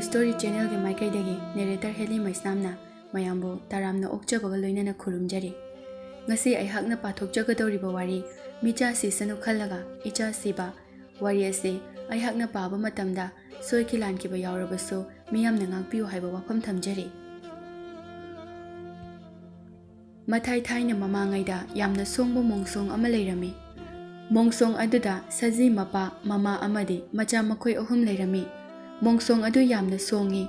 Story channel के माइकैदगी narrator हेली मैस्नामना मयामबो तारामना ओक्चबगा लोइनना खुरुमजरी ngasi aihakna pathokjagadoriba wari micha si sanu khallaga icha siba wari ase aihakna paba matamda soikilan kiba yawrabaso miyamna ngakpiu haiba wafam thamjari mathai thaina mamangaida yamna songbo mongsong ama leirami mongsong aduda saji mapa mama amadi macha makhoi ahum leirami mongsong adu yamna songi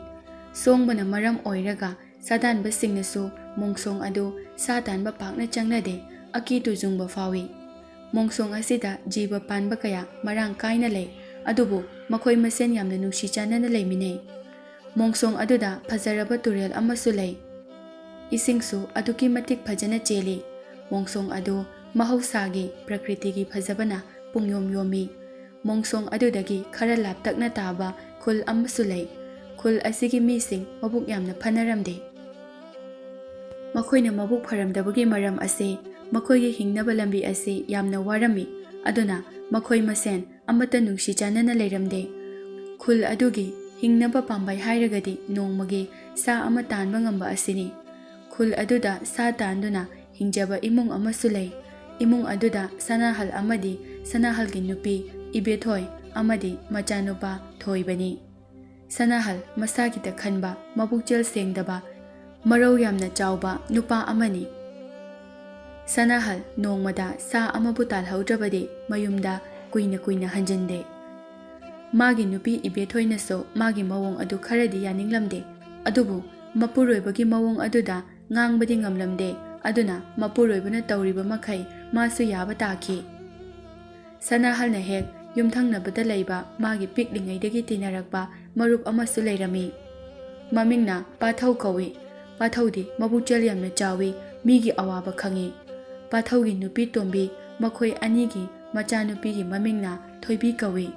songbana maram oiraga sadan ba singnasu mongsong adu sadan ba pakna changnade aki tu jungba fawi mongsong asida jiba panba kaya marang kaina le adubu makhoi masen yamna nungsi chanana leimine mongsong aduda phajaraba turel amasu lei isingsu aduki matik phajana cheli mongsong adu mahausagi prakriti gi phajabana pungyom yomi mongsong adudagi khara laptakna taba khul amasu lei khul asigi mising mabuk yamna phanaramde makoina mabuk pharamdabagi maram ase makoigi hingnaba lambi ase yamna warami aduna makoi masen amata nungsi chanana leiramde khul adugi hingnaba pambai hairagadi nongmagi sa ama tanba ngamba asini khul aduda sa tanduna hingjaba imung amasu lei imung aduda sanahal amadi sanahal gi nupi ibethoi amadi machanupa thoibani sanahal masagi ta khanba mabukjel sengdaba marau yamna chawba nupa amani sanahal nongmada sa amabu talhaudrabadi mayumda kuina kuina hanjinde magi nupi ibethoina so magi mawong adu kharadi yaninglamde adubu mapuroibagi mawong aduda ngangbadi ngamlamde aduna mapuroibuna tawriba makhai masu yaba taki sanahal na hek yumthangnabada leiba magi piklingaidagi tinarakba marup amasu leirami mamingna pathau kawi pathaudi mabukjel yamna chawi migi awaba khangi pathaugi nupi tombi makhoi anigi machanupi gi mamingna thoibi kawi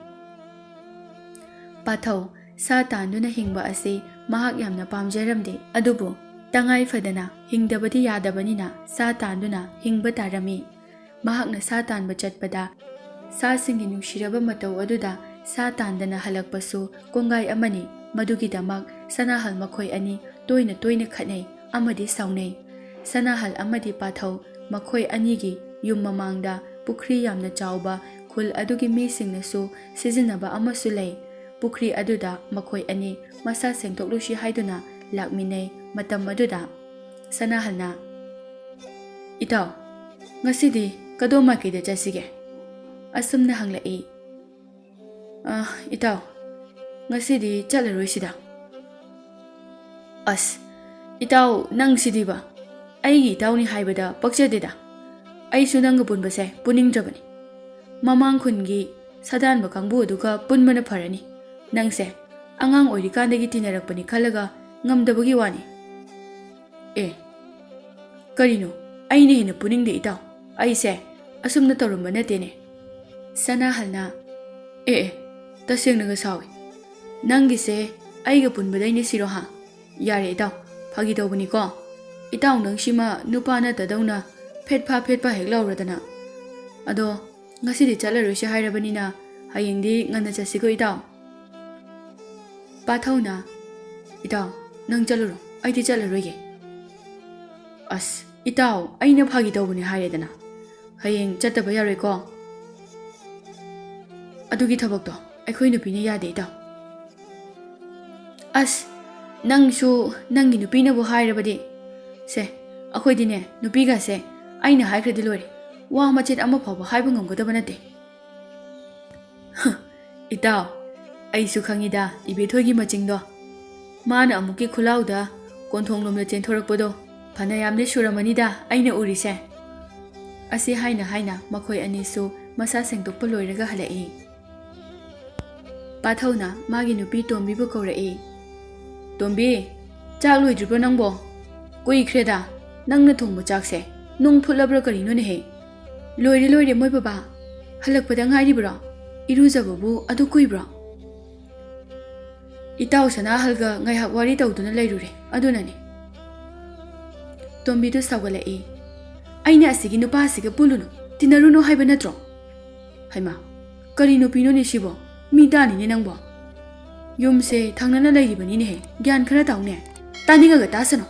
pathau sa tanduna hingba ase mahak yamna pamjaramde adubu tangai fadana hingdabadi yadabanina sa tanduna hingba tarami mahakna sa tanba chatpada sa singi nungshiraba matau aduda sa tandana halakpasu kongai amani madugi damak sanahal makhoi ani toina toina khanai amadi saunai sanahal amadi pathau makhoi anigi yum mamangda pukhri yamna chawba khul adugi mi singnasu sijinaba amasu lei pukhri aduda makhoi ani masa sengtoklushi haiduna lakminai matam aduda sanahalna itaw ngasidi kadoma kide chasige asumna hanglai itaw ngasidi chalaroi sida as itaw nang sidiba aigi tawni haibada pakchadeda aisu nang punbase puningdrabani mamang khungi sadan ba kangbu aduga punmana pharani nangse angang oirikandagi tinarakpani khalaga ngamdabagi wani karino aine hena puningde itaw aise asumna tawrumba natene sanahalna tasengnaga sawi nangise aiga punbadaini siro ha yare itaw phagi tawbani ko itaw nang sima nupana tadawna phetpha hek lawradana ado ngasidi chalaroi se hairabani na hayengdi ngana chasigo itaw pathawna itaw nang chaluro aidi chalaroige as itaw aina phagi tawbani hairedana hayeng chataba yaroi ko adugi thabak to akhoi nupina yade itaw as nangsu nangi nupina bu hairabadi se akhoi dine nupiga se aina haikradi lori wa machet ama phaba haiba ngamgadaba nate itaw aisu khangida ibethoigi machingdo mana amuki khulauda konthonglomna chenthorakpado phana yamne suramanida aina urise asi haina makhoi anisu masa sengtokpa loiraga halai pathawna magi nupi tombi bu kaurai tombi chak loidribro nangbo koi khreda nangna thongbo chakse nung phulabra karino ne he loire moi baba halakpada ngairibro irujababu adu kuibro itaw sana halga ngaihak wari tawduna leirure adunani tombi du sawgalai aina asigi nupa asiga pulunu tinaruno haiba natro haima karino pino ne sibo mi dani ne nangbo ꯌꯨꯝꯁꯦ ꯊꯪꯅꯅ ꯂꯩꯔꯤꯕꯅꯤꯅꯦꯍꯦ ꯒ꯭ꯌꯥꯟ ꯈꯔ ꯇꯥꯎꯅꯦ ꯇꯥꯅꯤꯡꯉꯒ ꯇꯥꯁꯅꯨ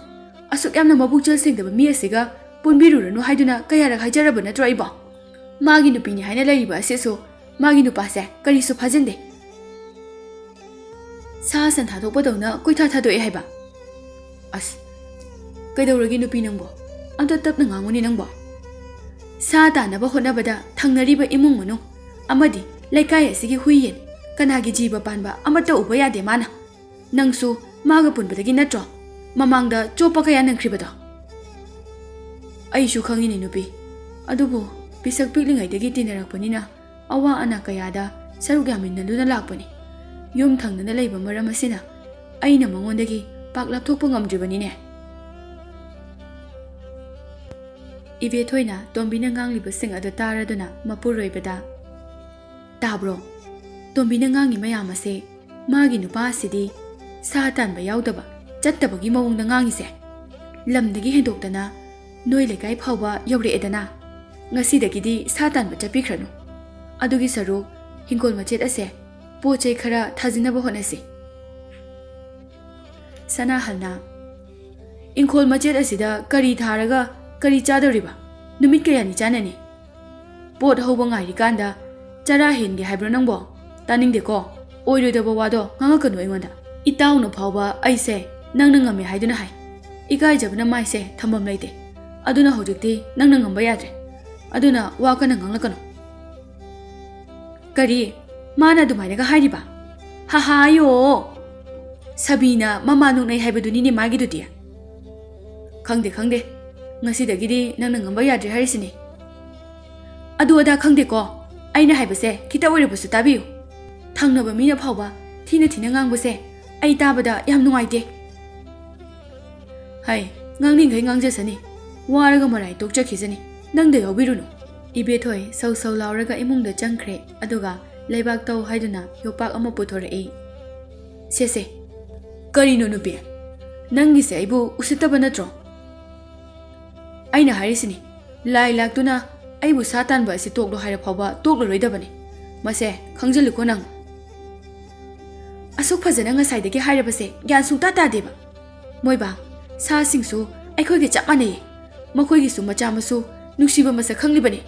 ꯑꯁꯨꯛ ꯌꯥꯝꯅ ꯃꯕꯨꯛꯆꯦꯜ ꯁꯦꯡꯗꯕ ꯃꯤ ꯑꯁꯤꯒ ꯄꯨꯟꯕꯤꯔꯨꯔꯅꯨ ꯍꯥꯏꯗꯨꯅ ꯀꯌꯥꯔꯛ ꯍꯥꯏꯖꯔꯕ ꯅꯠꯇ꯭ꯔꯣ ꯑꯩꯕꯣ ꯃꯥꯒꯤ ꯅꯨꯄꯤꯅꯤ ꯍꯥꯏꯅ ꯂꯩꯔꯤꯕ ꯑꯁꯤꯁꯨ ꯃꯥꯒꯤ ꯅꯨꯄꯥꯁꯦ ꯀꯔꯤꯁꯨ ꯐꯥꯖꯤꯟꯗꯦ ꯁꯥ ꯁꯟ ꯊꯥꯗꯣꯛꯄꯗꯧꯅ ꯀꯣꯏꯊꯥ ꯊꯥꯗꯣꯛꯑꯦ ꯍꯥꯏꯕ ꯑꯁ ꯀꯩꯗꯧꯔꯒꯦ ꯅꯨꯄꯤ ꯅꯪꯕꯣ ꯑꯝꯇ ꯇꯞꯅ ꯉꯥꯡꯉꯨꯅꯤ ꯅꯪꯕꯣ ꯁꯥ ꯇꯥꯅꯕ ꯍꯣꯠꯅꯕꯗ ꯊꯪꯅꯔꯤꯕ ꯏꯃꯨꯡ ꯃꯅꯨꯡ ꯑꯃꯗꯤ ꯂꯩꯀꯥꯏ ꯑꯁꯤꯒꯤ ꯍꯨꯏꯌꯦꯟ ꯀꯅꯥꯒꯤ ꯖꯤꯕ ꯄꯥꯟꯕ ꯑꯃꯠꯇ ꯎꯕ ꯌꯥꯗꯦ ꯃꯥꯅ ꯅꯪꯁꯨ ꯃꯥꯒ ꯄꯨꯟꯕꯗꯒꯤ ꯅꯠꯇ꯭ꯔꯣ ꯃꯃꯥꯡꯗ ꯆꯣꯞꯄ ꯀꯌꯥ ꯅꯪꯈ꯭ꯔꯤꯕꯗꯣ ꯑꯩꯁꯨ ꯈꯪꯉꯤꯅꯦ ꯅꯨꯄꯤ ꯑꯗꯨꯕꯨ ꯄꯤꯁꯛ ꯄꯤꯛꯂꯤꯉꯩꯗꯒꯤ ꯇꯤꯟꯅꯔꯛꯄꯅꯤꯅ ꯑꯋꯥ ꯑꯅꯥ ꯀꯌꯥꯗ ꯁꯔꯨꯛ ꯌꯥꯃꯤꯟꯅꯗꯨꯅ ꯂꯥꯛꯄꯅꯤ ꯌꯨꯝ ꯊꯪꯅꯅ ꯂꯩꯕ ꯃꯔꯝ ꯑꯁꯤꯅ ꯑꯩꯅ ꯃꯉꯣꯟꯗꯒꯤ ꯄꯥꯛ ꯂꯥꯞꯊꯣꯛꯄ ꯉꯝꯗ꯭ꯔꯤꯕꯅꯤꯅꯦ ꯏꯕꯦꯊꯣꯏꯅ ꯇꯣꯝꯕꯤꯅ ꯉꯥꯡꯂꯤꯕꯁꯤꯡ ꯑꯗꯨ ꯇꯥꯔꯗꯨꯅ ꯃꯄꯨꯔꯣꯏꯕꯗ ꯇꯥꯕ꯭ꯔꯣ ꯇꯣꯝꯕꯤꯅ ꯉꯥꯡꯉꯤ ꯃꯌꯥꯝ ꯑꯁꯦ ꯃꯥꯒꯤ ꯅꯨꯄꯥ ꯑꯁꯤꯗꯤ ꯁꯥ ꯇꯥꯟꯕ ꯌꯥꯎꯗꯕ ꯆꯠꯇꯕꯒꯤ ꯃꯑꯣꯡꯗ ꯉꯥꯡꯉꯤꯁꯦ ꯂꯝꯗꯒꯤ ꯍꯦꯟꯗꯣꯛꯇꯅ ꯅꯣꯏ ꯂꯩꯀꯥꯏ ꯐꯥꯎꯕ ꯌꯧꯔꯛꯑꯦꯗꯅ ꯉꯁꯤꯗꯒꯤꯗꯤ ꯁꯥ ꯇꯥꯟꯕ ꯆꯠꯄꯤꯈ꯭ꯔꯅꯨ ꯑꯗꯨꯒꯤ ꯁꯔꯨꯛ ꯍꯤꯡꯒꯣꯜ ꯃꯆꯦꯠ ꯑꯁꯦ ꯄꯣꯠ ꯆꯩ ꯈꯔ ꯊꯥꯖꯤꯟꯅꯕ ꯍꯣꯠꯅꯁꯤ ꯁꯅꯥꯍꯜꯅ ꯏꯪꯈꯣꯜ ꯃꯆꯦꯠ ꯑꯁꯤꯗ ꯀꯔꯤ ꯊꯥꯔꯒ ꯀꯔꯤ ꯆꯥꯗꯧꯔꯤꯕ ꯅꯨꯃꯤꯠ ꯀꯌꯥꯅꯤ ꯆꯥꯅꯅꯤ ꯄꯣꯠ ꯍꯧꯕ ꯉꯥꯏꯔꯤꯀꯥꯟꯗ ꯆꯔꯥ ꯍꯦꯟꯒꯦ ꯍꯥꯏꯕ꯭ꯔꯣ ꯅꯪꯕꯣ ꯇꯥꯅꯤꯡꯗꯦꯀꯣ ꯑꯣꯏꯔꯣꯏꯗꯕ ꯋꯥꯗꯣ ꯉꯥꯡꯉꯛꯀꯅꯨ ꯑꯩꯉꯣꯟꯗ ꯏꯇꯥꯎꯅ ꯐꯥꯎꯕ ꯑꯩꯁꯦ ꯅꯪꯅ ꯉꯝꯃꯦ ꯍꯥꯏꯗꯨꯅ ꯍꯥꯏ ꯏꯀꯥꯏꯖꯕꯅ ꯃꯥꯏꯁꯦ ꯊꯝꯐꯝ ꯂꯩꯇꯦ ꯑꯗꯨꯅ ꯍꯧꯖꯤꯛꯇꯤ ꯅꯪꯅ ꯉꯝꯕ ꯌꯥꯗ꯭ꯔꯦ ꯑꯗꯨꯅ ꯋꯥ ꯀꯟꯅ ꯉꯥꯡꯂꯛꯀꯅꯨ ꯀꯔꯤ ꯃꯥꯅ ꯑꯗꯨꯃꯥꯏꯅꯒ ꯍꯥꯏꯔꯤꯕ ꯍꯥꯍꯥꯌꯣ ꯁꯕꯤꯅ ꯃꯃꯥ ꯅꯣꯛꯅꯩ ꯍꯥꯏꯕꯗꯨꯅꯤꯅꯦ ꯃꯥꯒꯤꯗꯨꯗꯤ ꯈꯪꯗꯦ ꯈꯪꯗꯦ ꯉꯁꯤꯗꯒꯤꯗꯤ ꯅꯪꯅ ꯉꯝꯕ ꯌꯥꯗ꯭ꯔꯦ ꯍꯥꯏꯔꯤꯁꯤꯅꯤ ꯑꯗꯨ ꯑꯗꯥ ꯈꯪꯗꯦꯀꯣ ꯑꯩꯅ ꯍꯥꯏꯕꯁꯦ ꯈꯤꯇ ꯑꯣꯏꯔꯕꯁꯨ ꯇꯥꯕꯤꯌꯨ ꯊꯪꯅꯕ ꯃꯤꯅ ꯐꯥꯎꯕ ꯊꯤꯅ ꯊꯤꯅ ꯉꯥꯡꯕꯁꯦ ꯑꯩ ꯇꯥꯕꯗ ꯌꯥꯝ ꯅꯨꯡꯉꯥꯏꯇꯦ ꯍꯥꯏ ꯉꯥꯡꯅꯤꯡꯈꯩ ꯉꯥꯡꯖꯁꯅꯤ ꯋꯥꯔꯒ ꯃꯔꯥꯏ ꯇꯣꯛꯆꯈꯤꯖꯅꯤ ꯅꯪꯗ ꯌꯥꯎꯕꯤꯔꯨꯅꯨ ꯏꯕꯦꯊꯣꯏ ꯁꯧ ꯁꯧ ꯂꯥꯎꯔꯒ ꯏꯃꯨꯡꯗ ꯆꯪꯈ꯭ꯔꯦ ꯑꯗꯨꯒ ꯂꯩꯕꯥꯛ ꯇꯧ ꯍꯥꯏꯗꯨꯅ ꯌꯣꯄꯥꯛ ꯑꯃ ꯄꯨꯊꯣꯔꯛꯏ ꯁꯦꯁꯦ ꯀꯔꯤꯅꯣ ꯅꯨꯄꯤ ꯅꯪꯒꯤꯁꯦ ꯑꯩꯕꯨ ꯎꯁꯤꯠꯇꯕ ꯅꯠꯇ꯭ꯔꯣ ꯑꯩꯅ ꯍꯥꯏꯔꯤꯁꯤꯅꯤ ꯂꯥꯏ ꯂꯥꯛꯇꯨꯅ ꯑꯩꯕꯨ ꯁꯥ ꯇꯥꯟꯕ ꯑꯁꯤ ꯇꯣꯛꯂꯣ ꯍꯥꯏꯔ ꯐꯥꯎꯕ ꯇꯣꯛꯂꯔꯣꯏꯗꯕꯅꯤ ꯃꯁꯦ ꯈꯪꯖꯤꯜꯂꯨꯀꯣ ꯅꯪ ꯑꯁꯨꯛ ꯐꯖꯅ ꯉꯁꯥꯏꯗꯒꯤ ꯍꯥꯏꯔꯕꯁꯦ ꯒ꯭ꯌꯥꯟ ꯁꯨꯡꯇꯥ ꯇꯥꯗꯦꯕ ꯃꯣꯏꯕꯥ ꯁꯥꯁꯤꯡꯁꯨ ꯑꯩꯈꯣꯏꯒ ꯆꯞ ꯃꯥꯟꯅꯩ ꯃꯈꯣꯏꯒꯤꯁꯨ ꯃꯆꯥ ꯃꯁꯨ ꯅꯨꯡꯁꯤꯕ ꯃꯁꯛ ꯈꯪꯂꯤꯕꯅꯤ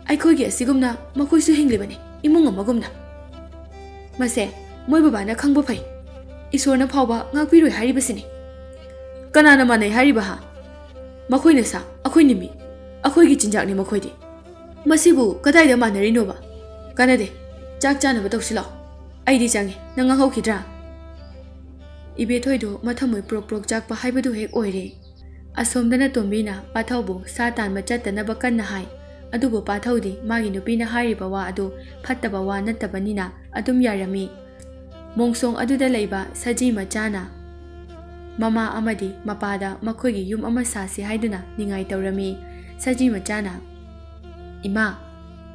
ꯑꯩꯈꯣꯏꯒꯤ ꯑꯁꯤꯒꯨꯝꯅ ꯃꯈꯣꯏꯁꯨ ꯍꯤꯡꯂꯤꯕꯅꯤ ꯏꯃꯨꯡ ꯑꯃꯒꯨꯝꯅ ꯃꯁꯦ ꯃꯣꯏ ꯕꯕꯥꯅ ꯈꯪꯕ ꯐꯩ ꯏꯁꯣꯔꯅ ꯐꯥꯎꯕ ꯉꯥꯛꯄꯤꯔꯣꯏ ꯍꯥꯏꯔꯤꯕꯁꯤꯅꯤ ꯀꯅꯥꯅ ꯃꯥꯟꯅꯩ ꯍꯥꯏꯔꯤꯕ ꯍꯥ ꯃꯈꯣꯏꯅ ꯁꯥ ꯑꯩꯈꯣꯏꯅ ꯃꯤ ꯑꯩꯈꯣꯏꯒꯤ ꯆꯤꯟꯖꯥꯛꯅꯤ ꯃꯈꯣꯏꯗꯤ ꯃꯁꯤꯕꯨ ꯀꯗꯥꯏꯗ ꯃꯥꯟꯅꯔꯤꯅꯣꯕ ꯀꯥꯟꯅꯗꯦ ꯆꯥꯛ ꯆꯥꯅꯕ ꯇꯧꯁꯤꯜꯂꯣ ꯑꯩꯗꯤ ꯆꯪꯉꯦ ꯅꯪ ꯉꯥꯡꯍꯧꯈꯤꯗ꯭ꯔꯥ ꯏꯕꯦꯊꯣꯏꯗꯣ ꯃꯊꯃꯣꯏ ꯄ꯭ꯔꯣꯛ ꯄ꯭ꯔꯣꯛ ꯆꯥꯛꯄ ꯍꯥꯏꯕꯗꯨ ꯍꯦꯛ ꯑꯣꯏꯔꯦ ꯑꯁꯣꯝꯗꯅ ꯇꯣꯝꯕꯤꯅ ꯄꯥꯊꯧꯕꯨ ꯁꯥ ꯇꯥꯟꯕ ꯆꯠꯇꯅꯕ ꯀꯟꯅ ꯍꯥꯏ ꯑꯗꯨꯕꯨ ꯄꯥꯊꯧꯗꯤ ꯃꯥꯒꯤ ꯅꯨꯄꯤꯅ ꯍꯥꯏꯔꯤꯕ ꯋꯥ ꯑꯗꯨ ꯐꯠꯇꯕ ꯋꯥ ꯅꯠꯇꯕꯅꯤꯅ ꯑꯗꯨꯝ ꯌꯥꯔꯝꯃꯤ ꯃꯣꯡꯁꯣꯡ ꯑꯗꯨꯗ ꯂꯩꯕ ꯁꯖꯤ ꯃꯆꯥꯅ ꯃꯃꯥ ꯑꯃꯗꯤ ꯃꯄꯥꯗ ꯃꯈꯣꯏꯒꯤ ꯌꯨꯝ ꯑꯃ ꯁꯥꯁꯤ ꯍꯥꯏꯗꯨꯅ ꯅꯤꯡꯉꯥꯏ ꯇꯧꯔꯝꯃꯤ ꯁꯖꯤ ꯃꯆꯥꯅ ꯏꯃꯥ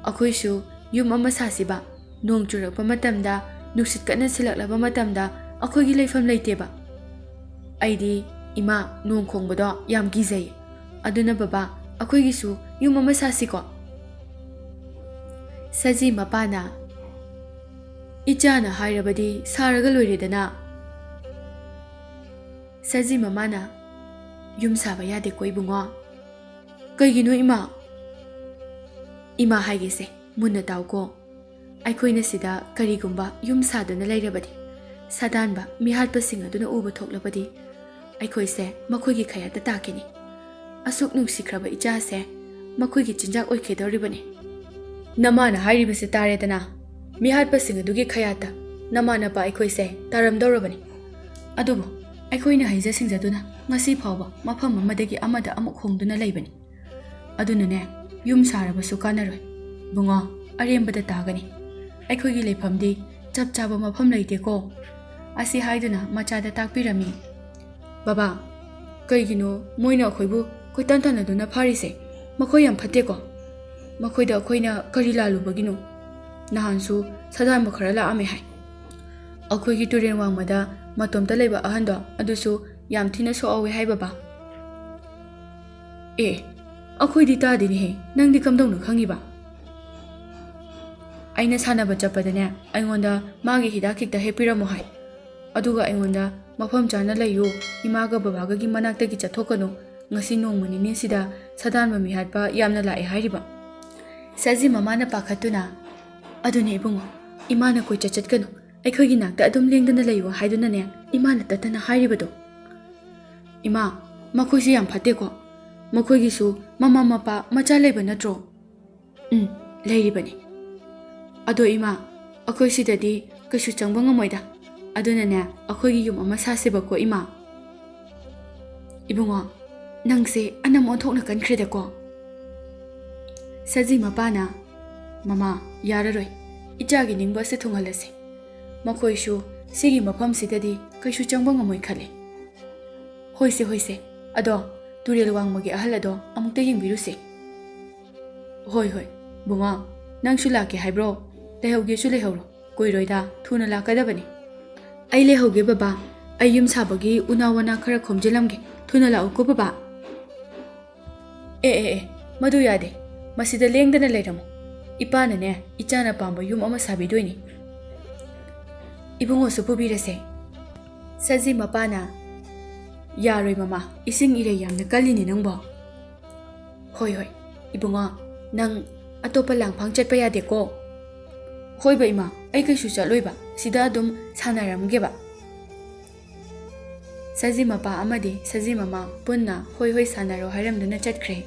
ꯑꯩꯈꯣꯏꯁꯨ ꯌꯨꯝ ꯑꯃ ꯁꯥꯁꯤꯕ ꯅꯣꯡ ꯆꯨꯔꯛꯄ ꯃꯇꯝꯗ ꯅꯨꯡꯁꯤꯠ ꯀꯟꯅ ꯁꯤꯜꯂꯛꯂꯕ ꯃꯇꯝꯗ ꯑꯩꯈꯣꯏꯒꯤ ꯂꯩꯐꯝ ꯂꯩꯇꯦꯕ ꯑꯩꯗꯤ ꯏꯃꯥ ꯅꯣꯡ ꯈꯣꯡꯕꯗꯣ ꯌꯥꯝ ꯀꯤꯖꯩ ꯑꯗꯨꯅ ꯕꯕꯥ ꯑꯩꯈꯣꯏꯒꯤꯁꯨ ꯌꯨꯝ ꯑꯃ ꯁꯥꯁꯤꯀꯣ ꯁꯖꯤ ꯃꯄꯥꯅ ꯏꯆꯥꯅ ꯍꯥꯏꯔꯕꯗꯤ ꯁꯥꯔꯒ ꯂꯣꯏꯔꯦꯗꯅ ꯁꯖꯤ ꯃꯃꯥꯅ ꯌꯨꯝ ꯁꯥꯕ ꯌꯥꯗꯦꯀꯣ ꯏꯕꯨꯡꯉꯣ ꯀꯩꯒꯤꯅꯣ ꯏꯃꯥ ꯏꯃꯥ ꯍꯥꯏꯒꯦꯁꯦ ꯃꯨꯟꯅ ꯇꯥꯎꯀꯣ ꯑꯩꯈꯣꯏꯅ ꯁꯤꯗ ꯀꯔꯤꯒꯨꯝꯕ ꯌꯨꯝ ꯁꯥꯗꯨꯅ ꯂꯩꯔꯕꯗꯤ ꯁꯥꯗꯥꯟꯕ ꯃꯤꯍꯥꯠꯄꯁꯤꯡ ꯑꯗꯨꯅ ꯎꯕ ꯊꯣꯛꯂꯕꯗꯤ ꯑꯩꯈꯣꯏꯁꯦ ꯃꯈꯣꯏꯒꯤ ꯈꯌꯥꯠꯇ ꯇꯥꯈꯤꯅꯤ ꯑꯁꯨꯛ ꯅꯨꯡꯁꯤꯈ꯭ꯔꯕ ꯏꯆꯥꯁꯦ ꯃꯈꯣꯏꯒꯤ ꯆꯤꯟꯖꯥꯛ ꯑꯣꯏꯈꯤꯗꯧꯔꯤꯕꯅꯤ ꯅꯃꯥꯅ ꯍꯥꯏꯔꯤꯕꯁꯤ ꯇꯥꯔꯦꯗꯅ ꯃꯤꯍꯥꯠꯄꯁꯤꯡ ꯑꯗꯨꯒꯤ ꯈꯌꯥꯠꯇ ꯅꯃꯥꯅꯄꯥ ꯑꯩꯈꯣꯏꯁꯦ ꯇꯥꯔꯝꯗꯧꯔꯕꯅꯤ ꯑꯗꯨꯕꯨ ꯑꯩꯈꯣꯏꯅ ꯍꯩꯖ ꯁꯤꯡꯖꯗꯨꯅ ꯉꯁꯤ ꯐꯥꯎꯕ ꯃꯐꯝ ꯑꯃꯗꯒꯤ ꯑꯃꯗ ꯑꯃꯨꯛ ꯍꯣꯡꯗꯨꯅ ꯂꯩꯕꯅꯤ ꯑꯗꯨꯅꯅꯦ ꯌꯨꯝ ꯁꯥꯔꯕꯁꯨ ꯀꯥꯟꯅꯔꯣꯏ ꯕꯨꯡꯉꯣ ꯑꯔꯦꯝꯕꯗ ꯇꯥꯒꯅꯤ ꯑꯩꯈꯣꯏꯒꯤ ꯂꯩꯐꯝꯗꯤ ꯆꯞ ꯆꯥꯕ ꯃꯐꯝ ꯂꯩꯇꯦꯀꯣ ꯑꯁꯤ ꯍꯥꯏꯗꯨꯅ ꯃꯆꯥꯗ ꯇꯥꯛꯄꯤꯔꯝꯃꯤ ꯕꯕꯥ ꯀꯩꯒꯤꯅꯣ ꯃꯣꯏꯅ ꯑꯩꯈꯣꯏꯕꯨ ꯀꯣꯏꯇꯥꯟ ꯇꯥꯟꯅꯗꯨꯅ ꯐꯥꯔꯤꯁꯦ ꯃꯈꯣꯏ ꯌꯥꯝ ꯐꯠꯇꯦꯀꯣ ꯃꯈꯣꯏꯗ ꯑꯩꯈꯣꯏꯅ ꯀꯔꯤ ꯂꯥꯜꯂꯨꯕꯒꯤꯅꯣ ꯅꯍꯥꯟꯁꯨ ꯁꯥꯗꯥꯟꯕ ꯈꯔ ꯂꯥꯛꯑꯝꯃꯦ ꯍꯥꯏ ꯑꯩꯈꯣꯏꯒꯤ ꯇꯨꯔꯦꯟ ꯋꯥꯡꯃꯗ ꯃꯇꯣꯝꯇ ꯂꯩꯕ ꯑꯍꯟꯗꯣ ꯑꯗꯨꯁꯨ ꯌꯥꯝ ꯊꯤꯅ ꯁꯣꯛꯍꯧꯋꯦ ꯍꯥꯏ ꯕꯕꯥ ꯑꯦ ꯑꯩꯈꯣꯏꯗꯤ ꯇꯥꯗꯦꯅꯦꯍꯦ ꯅꯪꯗꯤ ꯀꯝꯗꯧꯅ ꯈꯪꯉꯤꯕ ꯑꯩꯅ ꯁꯥꯟꯅꯕ ꯆꯠꯄꯗꯅꯦ ꯑꯩꯉꯣꯟꯗ ꯃꯥꯒꯤ ꯍꯤꯗꯥꯛ ꯈꯤꯇ ꯍꯦꯛꯄꯤꯔꯝꯃꯣ ꯍꯥꯏ ꯑꯗꯨꯒ ꯑꯩꯉꯣꯟꯗ ꯃꯐꯝ ꯆꯥꯅ ꯂꯩꯌꯨ ꯏꯃꯥꯒ ꯕꯕꯥꯒꯒꯤ ꯃꯅꯥꯛꯇꯒꯤ ꯆꯠꯊꯣꯛꯀꯅꯨ ꯉꯁꯤ ꯅꯣꯡꯃ ꯅꯤꯅꯤꯁꯤꯗ ꯁꯥꯗꯥꯟꯕ ꯃꯤ ꯍꯥꯠꯄ ꯌꯥꯝꯅ ꯂꯥꯛꯑꯦ ꯍꯥꯏꯔꯤꯕ ꯁꯖꯤ ꯃꯃꯥꯅ ꯄꯥꯈꯠꯇꯨꯅ ꯑꯗꯨꯅꯦ ꯏꯕꯨꯡꯉꯣ ꯏꯃꯥꯅ ꯀꯣꯏꯆꯠ ꯆꯠꯀꯅꯨ ꯑꯩꯈꯣꯏꯒꯤ ꯅꯥꯛꯇ ꯑꯗꯨꯝ ꯂꯦꯡꯗꯅ ꯂꯩꯌꯨ ꯍꯥꯏꯗꯨꯅꯅꯦ ꯏꯃꯥꯅ ꯇꯠꯇꯅ ꯍꯥꯏꯔꯤꯕꯗꯣ ꯏꯃꯥ ꯃꯈꯣꯏꯁꯦ ꯌꯥꯝ ꯐꯠꯇꯦꯀꯣ ꯃꯈꯣꯏꯒꯤꯁꯨ ꯃꯃꯥ ꯃꯄꯥ ꯃꯆꯥ ꯂꯩꯕ ꯅꯠꯇ꯭ꯔꯣ ꯂꯩꯔꯤꯕꯅꯤ ꯑꯗꯣ ꯏꯃꯥ ꯑꯩꯈꯣꯏ ꯁꯤꯗꯗꯤ ꯀꯩꯁꯨ ꯆꯪꯕ ꯉꯝꯃꯣꯏꯗ ꯑꯗꯨꯅꯅꯦ ꯑꯩꯈꯣꯏꯒꯤ ꯌꯨꯝ ꯑꯃ ꯁꯥꯁꯦꯕꯀꯣ ꯏꯃꯥ ꯏꯕꯨꯡꯉꯣ ꯅꯪꯁꯦ ꯑꯅꯝ ꯑꯣꯟꯊꯣꯛꯅ ꯀꯟꯈ꯭ꯔꯦꯗꯀꯣ ꯁꯖꯤ ꯃꯄꯥꯅ ꯃꯃꯥ ꯌꯥꯔꯔꯣꯏ ꯏꯆꯥꯒꯤ ꯅꯤꯡꯕ ꯑꯁꯤ ꯊꯨꯡꯍꯜꯂꯁꯤ ꯃꯈꯣꯏꯁꯨ ꯁꯤꯒꯤ ꯃꯐꯝꯁꯤꯗꯗꯤ ꯀꯩꯁꯨ ꯆꯪꯕ ꯉꯝꯃꯣꯏ ꯈꯜꯂꯤ ꯍꯣꯏꯁꯦ ꯍꯣꯏꯁꯦ ꯑꯗꯣ ꯇꯨꯔꯦꯜ ꯋꯥꯡꯃꯒꯤ ꯑꯍꯜ ꯑꯗꯣ ꯑꯃꯨꯛꯇ ꯌꯦꯡꯕꯤꯔꯨꯁꯤ ꯍꯣꯏ ꯍꯣꯏ ꯕꯨꯡꯉꯣ ꯅꯪꯁꯨ ꯂꯥꯛꯀꯦ ꯍꯥꯏꯕ꯭ꯔꯣ ꯂꯩꯍꯧꯒꯦꯁꯨ ꯂꯩꯍꯧꯔꯣ ꯀꯨꯏꯔꯣꯏꯗ ꯊꯨꯅ ꯂꯥꯛꯀꯗꯕꯅꯤ ꯑꯩ ꯂꯩꯍꯧꯒꯦ ꯕꯕꯥ ꯑꯩ ꯌꯨꯝ ꯁꯥꯕꯒꯤ ꯎꯅꯥ ꯋꯥꯅꯥ ꯈꯔ ꯈꯣꯝꯖꯤꯜꯂꯝꯒꯦ ꯊꯨꯅ ꯂꯥꯛꯎꯀꯣ ꯕꯕꯥ ꯑꯦ ꯃꯗꯨ ꯌꯥꯗꯦ ꯃꯁꯤꯗ ꯂꯦꯡꯗꯅ ꯂꯩꯔꯝꯃꯨ ꯏꯄꯥꯅꯅꯦ ꯏꯆꯥꯅ ꯄꯥꯝꯕ ꯌꯨꯝ ꯑꯃ ꯁꯥꯕꯤꯗꯣꯏꯅꯤ ꯏꯕꯨꯡꯉꯣꯁꯨ ꯄꯨꯕꯤꯔꯁꯦ ꯁꯖꯤ ꯃꯄꯥꯅ ꯌꯥꯔꯣꯏ ꯃꯃꯥ ꯏꯁꯤꯡ ꯏꯔꯩ ꯌꯥꯝꯅ ꯀꯜꯂꯤꯅꯦ ꯅꯪꯕꯣ ꯍꯣꯏ ꯏꯕꯨꯡꯉꯣ ꯅꯪ ꯑꯇꯣꯞꯄ ꯂꯥꯡꯐꯥꯡ ꯆꯠꯄ ꯌꯥꯗꯦꯀꯣ ꯍꯣꯏꯕ ꯏꯃꯥ ꯑꯩ ꯀꯩꯁꯨ ꯆꯠꯂꯣꯏꯕ ꯁꯤꯗ ꯑꯗꯨꯝ ꯁꯥꯟꯅꯔꯝꯒꯦꯕ ꯁꯖꯤ ꯃꯄꯥ ꯑꯃꯗꯤ ꯁꯖꯤ ꯃꯃꯥ ꯄꯨꯟꯅ ꯍꯣꯏ ꯁꯥꯟꯅꯔꯣ ꯍꯥꯏꯔꯝꯗꯨꯅ ꯆꯠꯈ꯭ꯔꯦ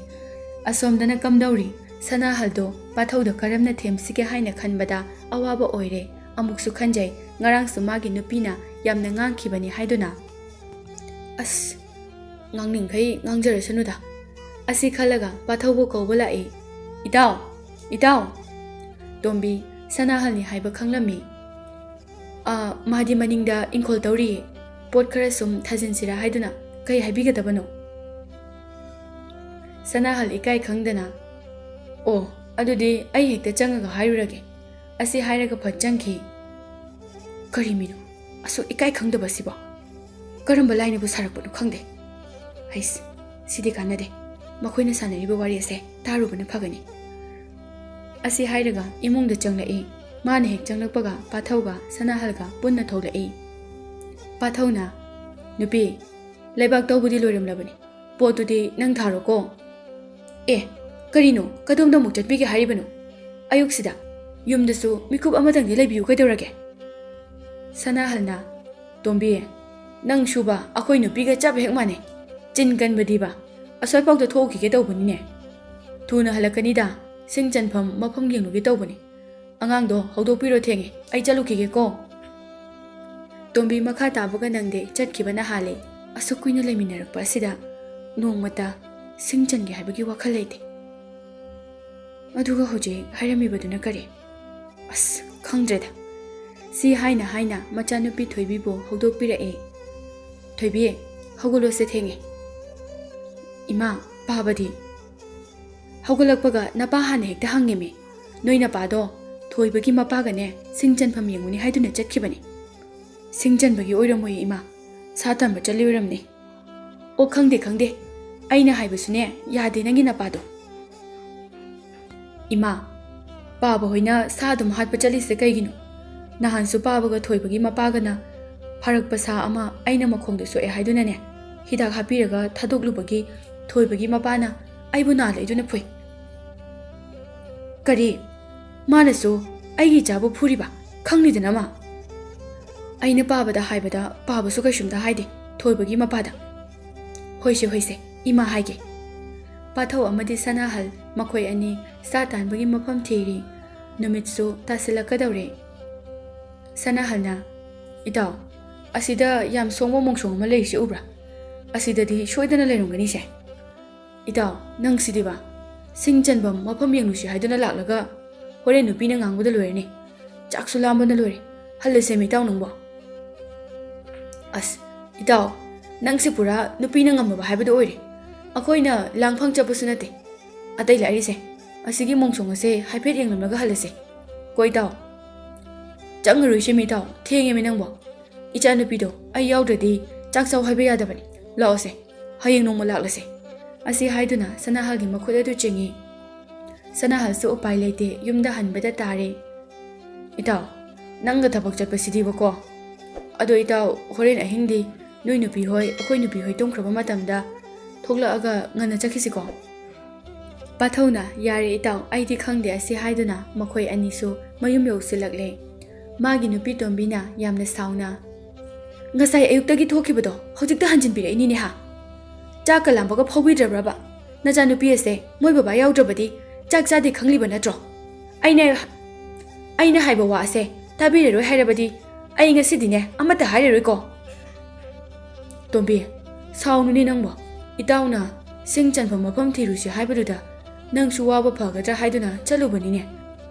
ꯑꯁꯣꯝꯗꯅ ꯀꯝꯗꯧꯔꯤ ꯁꯅꯥꯍꯜꯗꯣ ꯄꯥꯊꯧꯗ ꯀꯔꯝꯅ ꯊꯦꯝꯁꯤꯒꯦ ꯍꯥꯏꯅ ꯈꯟꯕꯗ ꯑꯋꯥꯕ ꯑꯣꯏꯔꯦ ꯑꯃꯨꯛꯁꯨ ꯈꯟꯖꯩ ꯉꯔꯥꯡꯁꯨ ꯃꯥꯒꯤ ꯅꯨꯄꯤꯅ ꯌꯥꯝꯅ ꯉꯥꯡꯈꯤꯕꯅꯤ ꯍꯥꯏꯗꯨꯅ ꯑꯁ ꯉꯥꯡꯅꯤꯡꯈꯩ ꯉꯥꯡꯖꯔꯁꯅꯨꯗ ꯑꯁꯤ ꯈꯜꯂꯒ ꯄꯥꯊꯧꯕꯨ ꯀꯧꯕ ꯂꯥꯛꯏ ꯏꯇꯥꯎ ꯇꯣꯝꯕꯤ ꯁꯅꯥꯍꯜꯅꯤ ꯍꯥꯏꯕ ꯈꯪꯂꯝꯃꯤ ꯃꯥꯗꯤ ꯃꯅꯤꯡꯗ ꯏꯪꯈꯣꯜ ꯇꯧꯔꯤꯌꯦ ꯄꯣꯠ ꯈꯔ ꯁꯨꯝ ꯊꯥꯖꯤꯟꯁꯤꯔꯥ ꯍꯥꯏꯗꯨꯅ ꯀꯩ ꯍꯥꯏꯕꯤꯒꯗꯕꯅꯣ ꯁꯅꯥꯍꯜ ꯏꯀꯥꯏ ꯈꯪꯗꯅ ꯑꯣ ꯑꯗꯨꯗꯤ ꯑꯩ ꯍꯦꯛꯇ ꯆꯪꯉꯒ ꯍꯥꯏꯔꯨꯔꯒꯦ ꯑꯁꯤ ꯍꯥꯏꯔꯒ ꯐꯠ ꯆꯪꯈꯤ ꯀꯔꯤ ꯃꯤꯅꯣ ꯑꯁꯨꯛ ꯏꯀꯥꯏ ꯈꯪꯗꯕꯁꯤꯕꯣ ꯀꯔꯝꯕ ꯂꯥꯏꯅꯕꯨ ꯁꯥꯔꯛꯄꯅꯣ ꯈꯪꯗꯦ ꯍꯩꯁ ꯁꯤꯗꯤ ꯀꯥꯟꯅꯗꯦ ꯃꯈꯣꯏꯅ ꯁꯥꯟꯅꯔꯤꯕ ꯋꯥꯔꯤ ꯑꯁꯦ ꯇꯥꯔꯨꯕꯅ ꯐꯒꯅꯤ ꯑꯁꯤ ꯍꯥꯏꯔꯒ ꯏꯃꯨꯡꯗ ꯆꯪꯂꯛꯏ ꯃꯥꯅ ꯍꯦꯛ ꯆꯪꯂꯛꯄꯒ ꯄꯥꯊꯧꯒ ꯁꯅꯥꯍꯜꯒ ꯄꯨꯟꯅ ꯊꯣꯛꯂꯛꯏ ꯄꯥꯊꯧꯅ ꯅꯨꯄꯤ ꯂꯩꯕꯥꯛ ꯇꯧꯕꯗꯤ ꯂꯣꯏꯔꯝꯂꯕꯅꯤ ꯄꯣꯠꯇꯨꯗꯤ ꯅꯪ ꯊꯥꯔꯣꯀꯣ ꯀꯔꯤꯅꯣ ꯀꯗꯣꯝꯗ ꯑꯃꯨꯛ ꯆꯠꯄꯤꯒꯦ ꯍꯥꯏꯔꯤꯕꯅꯣ ꯑꯌꯨꯛꯁꯤꯗ ꯌꯨꯝꯗꯁꯨ ꯃꯤꯀꯨꯞ ꯑꯃꯇꯪꯗꯤ ꯂꯩꯕꯤꯌꯨ ꯀꯩꯗꯧꯔꯒꯦ ꯁꯅꯥꯍꯜꯅ ꯇꯣꯝꯕꯤ ꯅꯪ ꯁꯨꯕ ꯑꯩꯈꯣꯏ ꯅꯨꯄꯤꯒ ꯆꯞ ꯍꯦꯛ ꯃꯥꯟꯅꯩ ꯆꯤꯟ ꯀꯟꯕꯗꯤꯕ ꯑꯁ꯭ꯋꯥꯏꯐꯥꯎꯗ ꯊꯣꯛꯈꯤꯒꯦ ꯇꯧꯕꯅꯤꯅꯦ ꯊꯨꯅ ꯍꯜꯂꯛꯀꯅꯤꯗ ꯁꯤꯡ ꯆꯟꯐꯝ ꯃꯐꯝ ꯌꯦꯡꯂꯨꯒꯦ ꯇꯧꯕꯅꯤ ꯑꯉꯥꯡꯗꯣ ꯍꯧꯗꯣꯛꯄꯤꯔꯣ ꯊꯦꯡꯉꯦ ꯑꯩ ꯆꯠꯂꯨꯈꯤꯒꯦꯀꯣ ꯇꯣꯝꯕꯤ ꯃꯈꯥ ꯇꯥꯕꯒ ꯅꯪꯗꯦ ꯆꯠꯈꯤꯕꯅ ꯍꯥꯜꯂꯦ ꯑꯁꯨꯛ ꯀꯨꯏꯅ ꯂꯩꯃꯤꯟꯅꯔꯛꯄ ꯑꯁꯤꯗ ꯅꯣꯡꯃꯇ ꯁꯤꯡ ꯆꯟꯒꯦ ꯍꯥꯏꯕꯒꯤ ꯋꯥꯈꯜ ꯂꯩꯇꯦ ꯑꯗꯨꯒ ꯍꯧꯖꯤꯛ ꯍꯥꯏꯔꯝꯃꯤꯕꯗꯨꯅ ꯀꯔꯤ ꯑꯁ ꯈꯪꯗ꯭ꯔꯦꯗ ꯁꯤ ꯍꯥꯏꯅ ꯃꯆꯥꯅꯨꯄꯤ ꯊꯣꯏꯕꯤꯕꯨ ꯍꯧꯗꯣꯛꯄꯤꯔꯛꯏ ꯊꯣꯏꯕꯤ ꯍꯧꯒꯠꯂꯣꯁꯦ ꯊꯦꯡꯉꯦ ꯏꯃꯥ ꯄꯥꯕꯗꯤ ꯍꯧꯒꯠꯂꯛꯄꯒ ꯅꯄꯥ ꯍꯥꯟꯅ ꯍꯦꯛꯇ ꯍꯪꯉꯦꯃꯤ ꯅꯣꯏ ꯅꯄꯥꯗꯣ ꯊꯣꯏꯕꯒꯤ ꯃꯄꯥꯒꯅꯦ ꯁꯤꯡ ꯆꯟꯐꯝ ꯌꯦꯡꯉꯨꯅꯤ ꯍꯥꯏꯗꯨꯅ ꯆꯠꯈꯤꯕꯅꯤ ꯁꯤꯡ ꯆꯟꯕꯒꯤ ꯑꯣꯏꯔꯝꯃꯣꯏ ꯏꯃꯥ ꯁꯥ ꯇꯟꯕ ꯆꯠꯂꯤ ꯑꯣꯏꯔꯝꯅꯤ ꯑꯣ ꯈꯪꯗꯦ ꯑꯩꯅ ꯍꯥꯏꯕꯁꯨꯅꯦ ꯌꯥꯗꯦ ꯅꯪꯒꯤ ꯅꯄꯥꯗꯣ ꯏꯃꯥ ꯄꯥꯕ ꯍꯣꯏꯅ ꯁꯥ ꯑꯗꯨꯝ ꯍꯥꯠꯄ ꯆꯠꯂꯤꯁꯦ ꯀꯩꯒꯤꯅꯣ ꯅꯍꯥꯟꯁꯨ ꯄꯥꯕꯒ ꯊꯣꯏꯕꯒꯤ ꯃꯄꯥꯒꯅ ꯐꯥꯔꯛꯄ ꯁꯥ ꯑꯃ ꯑꯩꯅ ꯃꯈꯣꯡꯗ ꯁꯣꯛꯑꯦ ꯍꯥꯏꯗꯨꯅꯅꯦ ꯍꯤꯗꯥꯛ ꯍꯥꯞꯄꯤꯔꯒ ꯊꯥꯗꯣꯛꯂꯨꯕꯒꯤ ꯊꯣꯏꯕꯒꯤ ꯃꯄꯥꯅ ꯑꯩꯕꯨ ꯅꯥꯜꯂꯛꯏꯗꯨꯅ ꯐꯨꯏ ꯀꯔꯤ ꯃꯥꯅꯁꯨ ꯑꯩꯒꯤ ꯏꯆꯥꯕꯨ ꯐꯨꯔꯤꯕ ꯈꯪꯂꯤꯗꯅ ꯃꯥ ꯑꯩꯅ ꯄꯥꯕꯗ ꯍꯥꯏꯕꯗ ꯄꯥꯕꯁꯨ ꯀꯩꯁꯨꯝꯇ ꯍꯥꯏꯗꯦ ꯊꯣꯏꯕꯒꯤ ꯃꯄꯥꯗ ꯍꯣꯏꯁꯦ ꯏꯃꯥ ꯍꯥꯏꯒꯦ ꯄꯥꯊꯧ ꯑꯃꯗꯤ ꯁꯅꯥꯍꯜ ꯃꯈꯣꯏ ꯑꯅꯤ ꯁꯥ ꯇꯥꯟꯕꯒꯤ ꯃꯐꯝ ꯊꯤꯔꯤ ꯅꯨꯃꯤꯠꯁꯨ ꯇꯥꯁꯤꯜꯂꯛꯀꯗꯧꯔꯦ ꯁꯅꯥꯍꯜꯅ ꯏꯇꯥꯎ ꯑꯁꯤꯗ ꯌꯥꯝ ꯁꯣꯡꯕ ꯃꯣꯡꯁꯣꯡ ꯑꯃ ꯂꯩꯔꯤꯁꯤ ꯎꯕ꯭ꯔꯥ ꯑꯁꯤꯗꯗꯤ ꯁꯣꯏꯗꯅ ꯂꯩꯔꯝꯒꯅꯤꯁꯦ ꯏꯇꯥꯎ ꯅꯪ ꯁꯤꯗꯤꯕ ꯁꯤꯡ ꯆꯟꯐꯝ ꯃꯐꯝ ꯌꯦꯡꯂꯨꯁꯤ ꯍꯥꯏꯗꯨꯅ ꯂꯥꯛꯂꯒ ꯍꯣꯔꯦꯟ ꯅꯨꯄꯤꯅ ꯉꯥꯡꯕꯗ ꯂꯣꯏꯔꯅꯤ ꯆꯥꯛꯁꯨ ꯂꯥꯝꯕꯅ ꯂꯣꯏꯔꯦ ꯍꯜꯂꯁꯦꯃꯤ ꯏꯇꯥꯎ ꯅꯪꯕꯣ ꯑꯁ ꯏꯇꯥꯎ ꯅꯪꯁꯤ ꯄꯨꯔꯥ ꯅꯨꯄꯤꯅ ꯉꯝꯃꯕ ꯍꯥꯏꯕꯗꯨ ꯑꯣꯏꯔꯦ ꯑꯩꯈꯣꯏꯅ ꯂꯥꯡꯐꯪ ꯆꯠꯄꯁꯨ ꯅꯠꯇꯦ ꯑꯇꯩ ꯂꯥꯛꯏꯁꯦ ꯑꯁꯤꯒꯤ ꯃꯣꯡꯁꯣꯡ ꯑꯁꯦ ꯍꯥꯏꯐꯦꯠ ꯌꯦꯡꯂꯝꯂꯒ ꯍꯜꯂꯁꯦ ꯀꯣ ꯏꯇꯥꯎ ꯆꯪꯉꯔꯣꯏꯁꯦꯃꯤ ꯏꯇꯥꯎ ꯊꯦꯡꯉꯦꯃꯤ ꯅꯪꯕꯣ ꯏꯆꯥ ꯅꯨꯄꯤꯗꯣ ꯑꯩ ꯌꯥꯎꯗ꯭ꯔꯗꯤ ꯆꯥꯛ ꯆꯥꯎ ꯍꯥꯏꯕ ꯌꯥꯗꯕꯅꯤ ꯂꯥꯛꯑꯣꯁꯦ ꯍꯌꯦꯡ ꯅꯣꯡꯃ ꯂꯥꯛꯂꯁꯦ ꯑꯁꯤ ꯍꯥꯏꯗꯨꯅ ꯁꯅꯥꯍꯜꯒꯤ ꯃꯈꯨꯠ ꯑꯗꯨ ꯆꯤꯡꯏ ꯁꯅꯥꯍꯜꯁꯨ ꯎꯄꯥꯏ ꯂꯩꯇꯦ ꯌꯨꯝꯗ ꯍꯟꯕꯗ ꯇꯥꯔꯦ ꯏꯇꯥꯎ ꯅꯪꯒ ꯊꯕꯛ ꯆꯠꯄꯁꯤꯗꯤꯕꯀꯣ ꯑꯗꯣ ꯏꯇꯥꯎ ꯍꯣꯔꯦꯟ ꯑꯍꯤꯡꯗꯤ ꯅꯣꯏ ꯅꯨꯄꯤ ꯍꯣꯏ ꯑꯩꯈꯣꯏ ꯅꯨꯄꯤ ꯍꯣꯏ ꯇꯨꯝꯈ꯭ꯔꯕ ꯃꯇꯝꯗ ꯊꯣꯛꯂꯛꯑꯒ ꯉꯟꯅ ꯆꯠꯈꯤꯁꯤꯀꯣ ꯄꯥꯊꯧꯅ ꯌꯥꯔꯦ ꯏꯇꯥꯎ ꯑꯩꯗꯤ ꯈꯪꯗꯦ ꯑꯁꯤ ꯍꯥꯏꯗꯨꯅ ꯃꯈꯣꯏ ꯑꯅꯤꯁꯨ ꯃꯌꯨꯝ ꯌꯧꯁꯤꯜꯂꯛꯂꯦ ꯃꯥꯒꯤ ꯅꯨꯄꯤ ꯇꯣꯝꯕꯤꯅ ꯌꯥꯝꯅ ꯁꯥꯎꯅ ꯉꯁꯥꯏ ꯑꯌꯨꯛꯇꯒꯤ ꯊꯣꯛꯈꯤꯕꯗꯣ ꯍꯧꯖꯤꯛꯇ ꯍꯟꯖꯤꯟꯕꯤꯔꯛꯏꯅꯤꯅꯦ ꯍꯥ ꯆꯥꯛꯀ ꯂꯥꯝꯕꯒ ꯐꯥꯎꯕꯤꯗ꯭ꯔꯕ꯭ꯔꯕ ꯅꯆꯥꯅꯨꯄꯤ ꯑꯁꯦ ꯃꯣꯏ ꯕꯕꯥ ꯌꯥꯎꯗ꯭ꯔꯕꯗꯤ ꯆꯥꯛ ꯆꯥꯗꯦ ꯈꯪꯂꯤꯕ ꯅꯠꯇ꯭ꯔꯣ ꯑꯩꯅ ꯍꯥꯏꯕ ꯋꯥ ꯑꯁꯦ ꯇꯥꯕꯤꯔꯔꯣꯏ ꯍꯥꯏꯔꯕꯗꯤ ꯑꯩ ꯉꯁꯤꯗꯤꯅꯦ ꯑꯃꯠꯇ ꯍꯥꯏꯔꯔꯣꯏꯀꯣ ꯇꯣꯝꯕꯤ ꯁꯥꯎꯅꯨꯅꯦ ꯅꯪꯕꯣ ꯏꯇꯥꯎꯅ ꯁꯤꯡ ꯆꯟꯐꯝ ꯃꯐꯝ ꯊꯤꯔꯨꯁꯤ ꯍꯥꯏꯕꯗꯨꯗ ꯅꯪꯁꯨ ꯋꯥꯕ ꯐꯒꯗ꯭ꯔꯥ ꯍꯥꯏꯗꯨꯅ ꯆꯠꯂꯨꯕꯅꯤꯅꯦ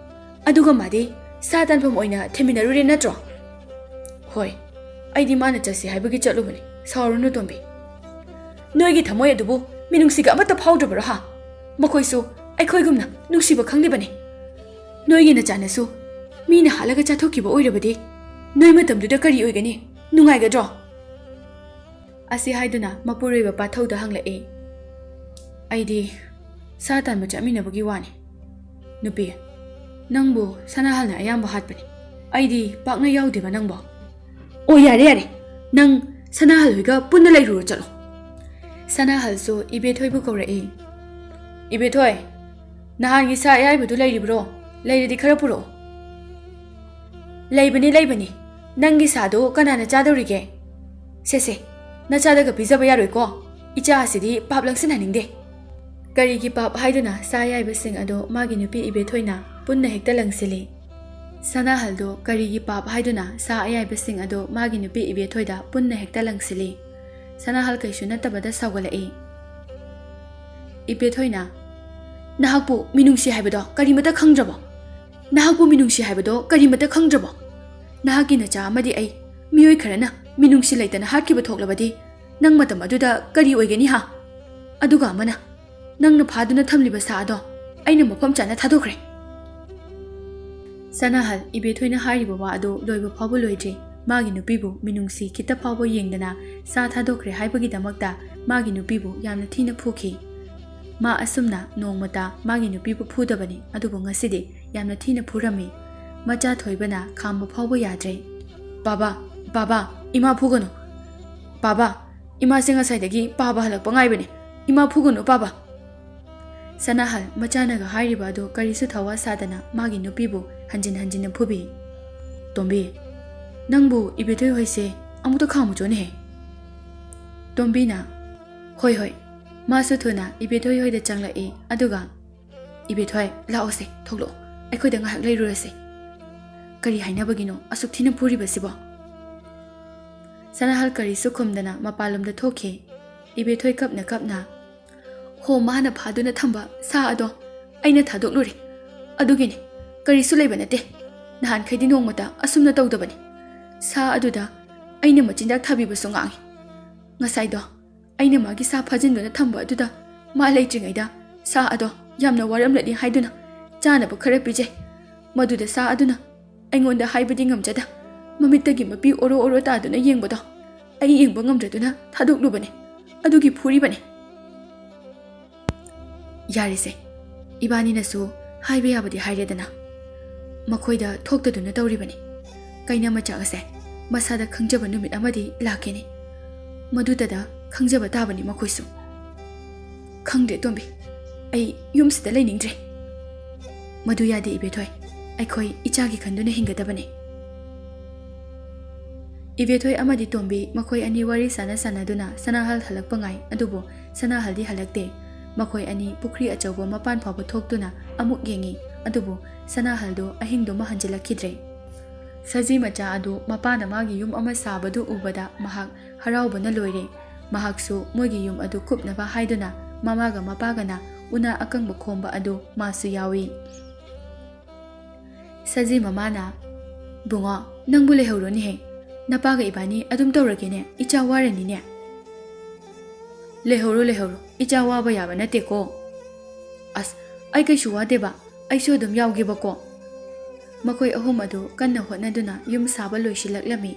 ꯑꯗꯨꯒ ꯃꯥꯗꯤ ꯁꯥ ꯇꯥꯟꯐꯝ ꯑꯣꯏꯅ ꯊꯤꯃꯤꯟꯅꯔꯨꯔꯦ ꯅꯠꯇ꯭ꯔꯣ ꯍꯣꯏ ꯑꯩꯗꯤ ꯃꯥꯅ ꯆꯠꯁꯤ ꯍꯥꯏꯕꯒꯤ ꯆꯠꯂꯨꯕꯅꯤ ꯁꯥꯎꯔꯨꯅꯨ ꯇꯣꯝꯕꯤ ꯅꯣꯏꯒꯤ ꯊꯃꯣꯏ ꯑꯗꯨꯕꯨ ꯃꯤꯅꯨꯡꯁꯤꯒ ꯑꯃꯠꯇ ꯐꯥꯎꯗ꯭ꯔꯕ꯭ꯔꯣ ꯍꯥ ꯃꯈꯣꯏꯁꯨ ꯑꯩꯈꯣꯏꯒꯨꯝꯅ ꯅꯨꯡꯁꯤꯕ ꯈꯪꯂꯤꯕꯅꯤ ꯅꯣꯏꯒꯤ ꯅꯆꯥꯅꯁꯨ ꯃꯤꯅ ꯍꯥꯠꯂꯒ ꯆꯥꯊꯣꯛꯈꯤꯕ ꯑꯣꯏꯔꯕꯗꯤ ꯅꯣꯏ ꯃꯇꯝꯗꯨꯗ ꯀꯔꯤ ꯑꯣꯏꯒꯅꯤ ꯅꯨꯡꯉꯥꯏꯒꯗ꯭ꯔꯣ ꯑꯁꯤ ꯍꯥꯏꯗꯨꯅ ꯃꯄꯨꯔꯣꯏꯕ ꯄꯥꯊꯧꯗ ꯍꯪꯂꯛꯏ ꯑꯩꯗꯤ ꯁꯥ ꯇꯥꯟꯕ ꯆꯠꯃꯤꯟꯅꯕꯒꯤ ꯋꯥꯅꯤ ꯅꯨꯄꯤ ꯅꯪꯕꯨ ꯁꯅꯥꯍꯜꯅ ꯑꯌꯥꯝꯕ ꯍꯥꯠꯄꯅꯤ ꯑꯩꯗꯤ ꯄꯥꯛꯅ ꯌꯥꯎꯗꯦꯕ ꯅꯪꯕꯣ ꯑꯣ ꯌꯥꯔꯦ ꯌꯥꯔꯦ ꯅꯪ ꯁꯅꯥꯍꯜ ꯍꯣꯏꯒ ꯄꯨꯟꯅ ꯂꯩꯔꯨꯔꯣ ꯆꯠꯂꯣ ꯁꯅꯥꯍꯜꯁꯨ ꯏꯕꯦꯊꯣꯏꯕꯨ ꯀꯧꯔꯛꯏ ꯏꯕꯦꯊꯣꯏ ꯅꯍꯥꯟꯒꯤ ꯁꯥ ꯑꯌꯥꯏꯕꯗꯨ ꯂꯩꯔꯤꯕ꯭ꯔꯣ ꯂꯩꯔꯗꯤ ꯈꯔ ꯄꯨꯔꯛꯑꯣ ꯂꯩꯕꯅꯤ ꯅꯪꯒꯤ ꯁꯥꯗꯣ ꯀꯅꯥꯅ ꯆꯥꯗꯧꯔꯤꯒꯦ ꯁꯦꯁꯦ ꯅꯆꯥꯗꯒ ꯄꯤꯖꯕ ꯌꯥꯔꯣꯏꯀꯣ ꯏꯆꯥ ꯑꯁꯤꯗꯤ ꯄꯥꯞ ꯂꯪꯁꯤꯟꯍꯟꯅꯤꯡꯗꯦ ꯀꯔꯤꯒꯤ ꯄꯥꯞ ꯍꯥꯏꯗꯨꯅ ꯁꯥ ꯑꯌꯥꯏꯕꯁꯤꯡ ꯑꯗꯨ ꯃꯥꯒꯤ ꯅꯨꯄꯤ ꯏꯕꯦꯊꯣꯏꯅ ꯄꯨꯟꯅ ꯍꯦꯛꯇ ꯂꯪꯁꯤꯜꯂꯤ ꯁꯅꯥꯍꯜꯗꯣ ꯀꯔꯤꯒꯤ ꯄꯥꯞ ꯍꯥꯏꯗꯨꯅ ꯁꯥ ꯑꯌꯥꯏꯕꯁꯤꯡ ꯑꯗꯨ ꯃꯥꯒꯤ ꯅꯨꯄꯤ ꯏꯕꯦꯊꯣꯏꯗ ꯄꯨꯟꯅ ꯍꯦꯛꯇ ꯂꯪꯁꯤꯜꯂꯤ ꯁꯅꯥꯍꯜ ꯀꯩꯁꯨ ꯅꯠꯇꯕꯗ ꯁꯥꯎꯒꯠꯂꯛꯏ ꯏꯕꯦꯊꯣꯏꯅ ꯅꯍꯥꯛꯄꯨ ꯃꯤꯅꯨꯡꯁꯤ ꯍꯥꯏꯕꯗꯣ ꯀꯔꯤꯃꯇ ꯈꯪꯗ꯭ꯔꯕꯣ ꯅꯍꯥꯛꯀꯤ ꯅꯆꯥ ꯑꯃꯗꯤ ꯑꯩ ꯃꯤꯑꯣꯏ ꯈꯔꯅ ꯃꯤꯅꯨꯡꯁꯤ ꯂꯩꯇꯅ ꯍꯥꯠꯈꯤꯕ ꯊꯣꯛꯂꯕꯗꯤ ꯅꯪ ꯃꯇꯝ ꯑꯗꯨꯗ ꯀꯔꯤ ꯑꯣꯏꯒꯅꯤ ꯍꯥ ꯑꯗꯨꯒ ꯑꯃꯅ ꯅꯪꯅ ꯐꯥꯗꯨꯅ ꯊꯝꯂꯤꯕ ꯁꯥ ꯑꯗꯣ ꯑꯩꯅ ꯃꯐꯝ ꯆꯥꯅ ꯊꯥꯗꯣꯛꯈ꯭ꯔꯦ ꯁꯅꯥꯍꯜ ꯏꯕꯦꯊꯣꯏꯅ ꯍꯥꯏꯔꯤꯕ ꯋꯥ ꯑꯗꯨ ꯂꯣꯏꯕ ꯐꯥꯎꯕ ꯂꯣꯏꯗ꯭ꯔꯤ ꯃꯥꯒꯤ ꯅꯨꯄꯤꯕꯨ ꯃꯤꯅꯨꯡꯁꯤ ꯈꯤꯇ ꯐꯥꯎꯕ ꯌꯦꯡꯗꯅ ꯁꯥ ꯊꯥꯗꯣꯛꯈ꯭ꯔꯦ ꯍꯥꯏꯕꯒꯤꯗꯃꯛꯇ ꯃꯥꯒꯤ ꯅꯨꯄꯤꯕꯨ ꯌꯥꯝꯅ ꯊꯤꯅ ꯐꯨꯈꯤ ꯃꯥ ꯑꯁꯨꯝꯅ ꯅꯣꯡꯃꯇ ꯃꯥꯒꯤ ꯅꯨꯄꯤꯕꯨ ꯐꯨꯗꯕꯅꯤ ꯑꯗꯨꯕꯨ ꯉꯁꯤꯗꯤ ꯌꯥꯝꯅ ꯊꯤꯅ ꯐꯨꯔꯝꯃꯤ ꯃꯆꯥ ꯊꯣꯏꯕꯅ ꯈꯥꯝꯕ ꯐꯥꯎꯕ ꯌꯥꯗ꯭ꯔꯦ ꯕꯥꯕꯥ ꯏꯃꯥ ꯐꯨꯒꯅꯨ ꯕꯥꯕꯥ ꯏꯃꯥꯁꯦ ꯉꯁꯥꯏꯗꯒꯤ ꯄꯥꯕ ꯍꯜꯂꯛꯄ ꯉꯥꯏꯕꯅꯤ ꯏꯃꯥ ꯐꯨꯒꯅꯨ ꯕꯥꯕꯥ ꯁꯅꯥꯍꯜ ꯃꯆꯥꯅꯒ ꯍꯥꯏꯔꯤꯕ ꯑꯗꯨ ꯀꯔꯤꯁꯨ ꯊꯋꯥ ꯁꯥꯗꯅ ꯃꯥꯒꯤ ꯅꯨꯄꯤꯕꯨ ꯍꯟꯖꯤꯟꯅ ꯐꯨꯕꯤ ꯇꯣꯝꯕꯤ ꯅꯪꯕꯨ ꯏꯕꯦꯊꯣꯏ ꯍꯣꯏꯁꯦ ꯑꯃꯨꯛꯇ ꯈꯥꯝꯃꯨꯆꯣꯅꯦꯍꯦ ꯇꯣꯝꯕꯤꯅ ꯍꯣꯏ ꯃꯥꯁꯨ ꯊꯨꯅ ꯏꯕꯦꯊꯣꯏ ꯍꯣꯏꯗ ꯆꯪꯂꯛꯏ ꯑꯗꯨꯒ ꯏꯕꯦꯊꯣꯏ ꯂꯥꯛꯑꯣꯁꯦ ꯊꯣꯛꯂꯛꯑꯣ ꯑꯩꯈꯣꯏꯗ ꯉꯥꯏꯍꯥꯛ ꯂꯩꯔꯨꯔꯁꯦ ꯀꯔꯤ ꯍꯥꯏꯅꯕꯒꯤꯅꯣ ꯑꯁꯨꯛ ꯊꯤꯅ ꯐꯨꯔꯤꯕꯁꯤꯕꯣ ꯁꯅꯥꯍꯜ ꯀꯔꯤꯁꯨ ꯈꯨꯝꯗꯅ ꯃꯄꯥꯟꯂꯣꯝꯗ ꯊꯣꯛꯈꯤ ꯏꯕꯦꯊꯣꯏ ꯀꯞꯅ ꯍꯣ ꯃꯥꯅ ꯐꯥꯗꯨꯅ ꯊꯝꯕ ꯁꯥ ꯑꯗꯣ ꯑꯩꯅ ꯊꯥꯗꯣꯛꯂꯨꯔꯦ ꯑꯗꯨꯒꯤꯅꯤ ꯀꯔꯤꯁꯨ ꯂꯩꯕ ꯅꯠꯇꯦ ꯅꯍꯥꯟꯈꯩꯗꯤ ꯅꯣꯡꯃꯇ ꯑꯁꯨꯝꯅ ꯇꯧꯗꯕꯅꯤ ꯁꯥ ꯑꯗꯨꯗ ꯑꯩꯅ ꯃꯆꯤꯟꯖꯥꯛ ꯊꯥꯕꯤꯕꯁꯨ ꯉꯥꯡꯉꯤ ꯉꯁꯥꯏꯗꯣ ꯑꯩꯅ ꯃꯥꯒꯤ ꯁꯥ ꯐꯥꯖꯤꯟꯗꯨꯅ ꯊꯝꯕ ꯑꯗꯨꯗ ꯃꯥ ꯂꯩꯇ꯭ꯔꯤꯉꯩꯗ ꯁꯥ ꯑꯗꯣ ꯌꯥꯝꯅ ꯋꯥꯔꯝꯂꯅꯤ ꯍꯥꯏꯗꯨꯅ ꯆꯥꯅꯕ ꯈꯔ ꯄꯤꯖꯩ ꯃꯗꯨꯗ ꯁꯥ ꯑꯗꯨꯅ ꯑꯩꯉꯣꯟꯗ ꯍꯥꯏꯕꯗꯤ ꯉꯝꯖꯗ ꯃꯃꯤꯠꯇꯒꯤ ꯃꯄꯤ ꯑꯣꯔꯣ ꯇꯥꯗꯨꯅ ꯌꯦꯡꯕꯗꯣ ꯑꯩ ꯌꯦꯡꯕ ꯉꯝꯗ꯭ꯔꯗꯨꯅ ꯊꯥꯗꯣꯛꯂꯨꯕꯅꯤ ꯑꯗꯨꯒꯤ ꯐꯨꯔꯤꯕꯅꯤ ꯌꯥꯔꯤꯁꯦ ꯏꯕꯥꯅꯤꯅꯁꯨ ꯍꯥꯏꯕ ꯌꯥꯕꯗꯤ ꯍꯥꯏꯔꯦꯗꯅ ꯃꯈꯣꯏꯗ ꯊꯣꯛꯇꯗꯨꯅ ꯇꯧꯔꯤꯕꯅꯤ ꯀꯩꯅ ꯃꯆꯥ ꯑꯁꯦ ꯃꯁꯥꯗ ꯈꯪꯖꯕ ꯅꯨꯃꯤꯠ ꯑꯃꯗꯤ ꯂꯥꯛꯀꯅꯤ ꯃꯗꯨꯗ ꯈꯪꯖꯕ ꯇꯥꯕꯅꯤ ꯃꯈꯣꯏꯁꯨ ꯈꯪꯗ꯭ꯔꯦ ꯇꯣꯝꯕꯤ ꯑꯩ ꯌꯨꯝꯁꯤꯗ ꯂꯩꯅꯤꯡꯗ꯭ꯔꯦ ꯃꯗꯨ ꯌꯥꯗꯦ ꯏꯕꯦꯊꯣꯏ ꯑꯩꯈꯣꯏ ꯏꯆꯥꯒꯤ ꯈꯟꯗꯨꯅ ꯍꯤꯡꯒꯗꯕꯅꯤ ꯏꯕꯦꯊꯣꯏ ꯑꯃꯗꯤ ꯇꯣꯝꯕꯤ ꯃꯈꯣꯏ ꯑꯅꯤ ꯋꯥꯔꯤ ꯁꯥꯟꯅꯗꯨꯅ ꯁꯅꯥꯍꯜ ꯍꯜꯂꯛꯄ ꯉꯥꯏ ꯑꯗꯨꯕꯨ ꯁꯅꯥꯍꯜꯗꯤ ꯍꯜꯂꯛꯇꯦ ꯃꯈꯣꯏ ꯑꯅꯤ ꯄꯨꯈ꯭ꯔꯤ ꯑꯆꯧꯕ ꯃꯄꯥꯟ ꯐꯥꯎꯕ ꯊꯣꯛꯇꯨꯅ ꯑꯃꯨꯛ ꯌꯦꯡꯉꯤ ꯑꯗꯨꯕꯨ ꯁꯅꯥꯍꯜꯗꯣ ꯑꯍꯤꯡꯗꯨꯃ ꯍꯟꯖꯤꯜꯂꯛꯈꯤꯗ꯭ꯔꯦ ꯁꯖꯤ ꯃꯆꯥ ꯑꯗꯨ ꯃꯄꯥꯅ ꯃꯥꯒꯤ ꯌꯨꯝ ꯑꯃ ꯁꯥꯕꯗꯨ ꯎꯕꯗ ꯃꯍꯥꯛ ꯍꯔꯥꯎꯕꯅ ꯂꯣꯏꯔꯦ ꯃꯍꯥꯛꯁꯨ ꯃꯣꯏꯒꯤ ꯌꯨꯝ ꯑꯗꯨ ꯀꯨꯞꯅꯕ ꯍꯥꯏꯗꯨꯅ ꯃꯃꯥꯒ ꯃꯄꯥꯒꯅ ꯎꯅꯥ ꯑꯀꯪꯕ ꯈꯣꯝꯕ ꯑꯗꯨ ꯃꯥꯁꯨ ꯌꯥꯎꯏ ꯁꯖꯤ ꯃꯃꯥꯅ ꯕꯨꯡꯉꯣ ꯅꯪꯕꯨ ꯂꯩꯍꯧꯔꯣꯅꯦꯍꯦ ꯅꯄꯥꯒ ꯏꯕꯥꯅꯤ ꯑꯗꯨꯝ ꯇꯧꯔꯒꯦꯅꯦ ꯏꯆꯥ ꯋꯥꯔꯅꯤꯅꯦ ꯂꯩꯍꯧꯔꯣ ꯏꯆꯥ ꯋꯥꯕ ꯌꯥꯕ ꯅꯠꯇꯦꯀꯣ ꯑꯁ ꯑꯩ ꯀꯩꯁꯨ ꯋꯥꯗꯦꯕ ꯑꯩꯁꯨ ꯑꯗꯨꯝ ꯌꯥꯎꯒꯦꯕꯀꯣ ꯃꯈꯣꯏ ꯑꯍꯨꯝ ꯑꯗꯨ ꯀꯟꯅ ꯍꯣꯠꯅꯗꯨꯅ ꯌꯨꯝ ꯁꯥꯕ ꯂꯣꯏꯁꯤꯜꯂꯛꯂꯝꯃꯤ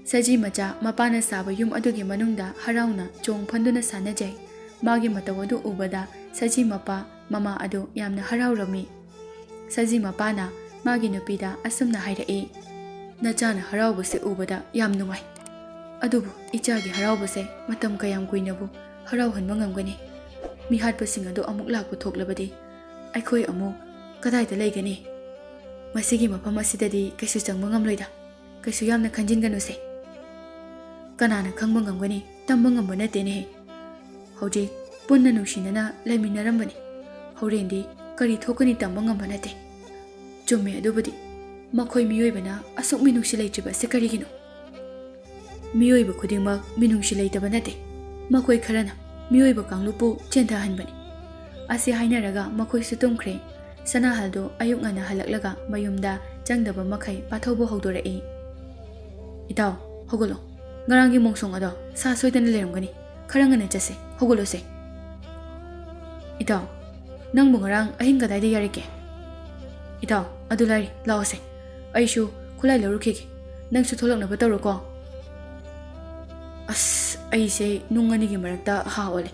ꯁꯖꯤ ꯃꯆꯥ ꯃꯄꯥꯅ ꯁꯥꯕ ꯌꯨꯝ ꯑꯗꯨꯒꯤ ꯃꯅꯨꯡꯗ ꯍꯔꯥꯎꯅ ꯆꯣꯡ ꯐꯟꯗꯨꯅ ꯁꯥꯟꯅꯖꯩ ꯃꯥꯒꯤ ꯃꯇꯧ ꯑꯗꯨ ꯎꯕꯗ ꯁꯖꯤ ꯃꯄꯥ ꯃꯃꯥ ꯑꯗꯨ ꯌꯥꯝꯅ ꯍꯔꯥꯎꯔꯝꯃꯤ ꯁꯖꯤ ꯃꯄꯥꯅ ꯃꯥꯒꯤ ꯅꯨꯄꯤꯗ ꯑꯁꯨꯝꯅ ꯍꯥꯏꯔꯛꯏ꯫ ꯅꯆꯥꯅ ꯍꯔꯥꯎꯕꯁꯦ ꯎꯕꯗ ꯌꯥꯝ ꯅꯨꯡꯉꯥꯏ꯫ ꯑꯗꯨꯕꯨ ꯏꯆꯥꯒꯤ ꯍꯔꯥꯎꯕꯁꯦ ꯃꯇꯝ ꯀꯌꯥꯝ ꯀꯨꯏꯅꯕꯨ ꯍꯔꯥꯎꯍꯟꯕ ꯉꯝꯒꯅꯤ? ꯃꯤꯍꯥꯠꯄꯁꯤꯡ ꯑꯗꯨ ꯑꯃꯨꯛ ꯂꯥꯛꯄ ꯊꯣꯛꯂꯕꯗꯤ ꯑꯩꯈꯣꯏ ꯑꯃꯨꯛ ꯀꯗꯥꯏꯗ ꯂꯩꯒꯅꯤ? ꯃꯁꯤꯒꯤ ꯃꯐꯝ ꯑꯁꯤꯗꯗꯤ ꯀꯩꯁꯨ ꯆꯪꯕ ꯉꯝꯂꯣꯏꯗ꯫ ꯀꯩꯁꯨ ꯌꯥꯝꯅ ꯈꯟꯖꯤꯟꯒꯅꯨꯁꯦ꯫ ꯀꯅꯥꯅ ꯈꯪꯕ ꯉꯝꯒꯅꯤ? ꯇꯝꯕ ꯉꯝꯕ ꯅꯠꯇꯦꯅꯦꯍꯦ꯫ ꯍꯧꯖꯤꯛ ꯄꯨꯟꯅ ꯅꯨꯡꯁꯤꯅꯅ ꯂꯩꯃꯤꯟꯅꯔꯝꯕꯅꯤ꯫ ꯍꯣꯔꯦꯟꯗꯤ ꯀꯔꯤ ꯊꯣꯛꯀꯅꯤ ꯇꯝꯕ ꯉꯝꯕ ꯅꯠꯇꯦ꯫ ꯆꯨꯝꯃꯦ ꯑꯗꯨꯕꯨꯗꯤ꯫ ꯃꯈꯣꯏ ꯃꯤꯑꯣꯏꯕꯅ ꯑꯁꯨꯛ ꯃꯤꯅꯨꯡꯁꯤ ꯂꯩꯇ꯭ꯔꯤꯕꯁꯦ ꯀꯔꯤꯒꯤꯅꯣ? ꯃꯤꯑꯣꯏꯕ ꯈꯨꯗꯤꯡꯃꯛ ꯃꯤꯅꯨꯡꯁꯤ ꯂꯩꯇꯕ ꯅꯠꯇꯦ꯫ ꯃꯈꯣꯏ ꯈꯔꯅ ꯃꯤꯑꯣꯏꯕ ꯀꯥꯡꯂꯨꯞꯄꯨ ꯆꯦꯟꯊꯍꯟꯕꯅꯤ꯫ ꯑꯁꯤ ꯍꯥꯏꯅꯔꯒ ꯃꯈꯣꯏꯁꯨ ꯇꯨꯝꯈ꯭ꯔꯦ꯫ ꯁꯅꯥꯍꯜꯗꯨ ꯑꯌꯨꯛ ꯉꯟꯅ ꯍꯜꯂꯛꯂꯒ ꯃꯌꯨꯝꯗ ꯆꯪꯗꯕ ꯃꯈꯩ ꯄꯥꯊꯧꯕ ꯍꯧꯗꯣꯔꯛꯏ꯫ ꯏꯇꯥꯎ, ꯍꯧꯒꯠꯂꯣ꯫ ꯉꯔꯥꯡꯒꯤ ꯃꯣꯡꯁꯣꯡ ꯑꯗꯣ ꯁꯥ ꯁꯣꯏꯗꯅ ꯂꯩꯔꯝꯒꯅꯤ꯫ ꯈꯔ ꯉꯟꯅ ꯆꯠꯁꯦ꯫ ꯍꯧꯒꯠꯂꯣꯁꯦ꯫ ꯏꯇꯥꯎ, ꯅꯪꯕꯨ ꯉꯔꯥꯡ ꯑꯍꯤꯡ ꯀꯗꯥꯏꯗ ꯌꯥꯔꯛꯀꯦ? ꯏꯇꯥꯎ, ꯑꯗꯨ ꯂꯥꯏꯔꯤ, ꯂꯥꯛꯑꯣꯁꯦ꯫ ꯑꯩꯁꯨ ꯈꯨꯠꯂꯥꯏ ꯂꯧꯔꯨꯈꯤꯒꯦ꯫ ꯅꯪꯁꯨ ꯊꯣꯛꯂꯛꯅꯕ ꯇꯧꯔꯣꯀꯣ꯫ ꯑꯁ, ꯑꯩꯁꯦ ꯅꯨꯡ ꯑꯅꯤꯒꯤ ꯃꯔꯛꯇ ꯍꯥ ꯑꯣꯜꯂꯦ꯫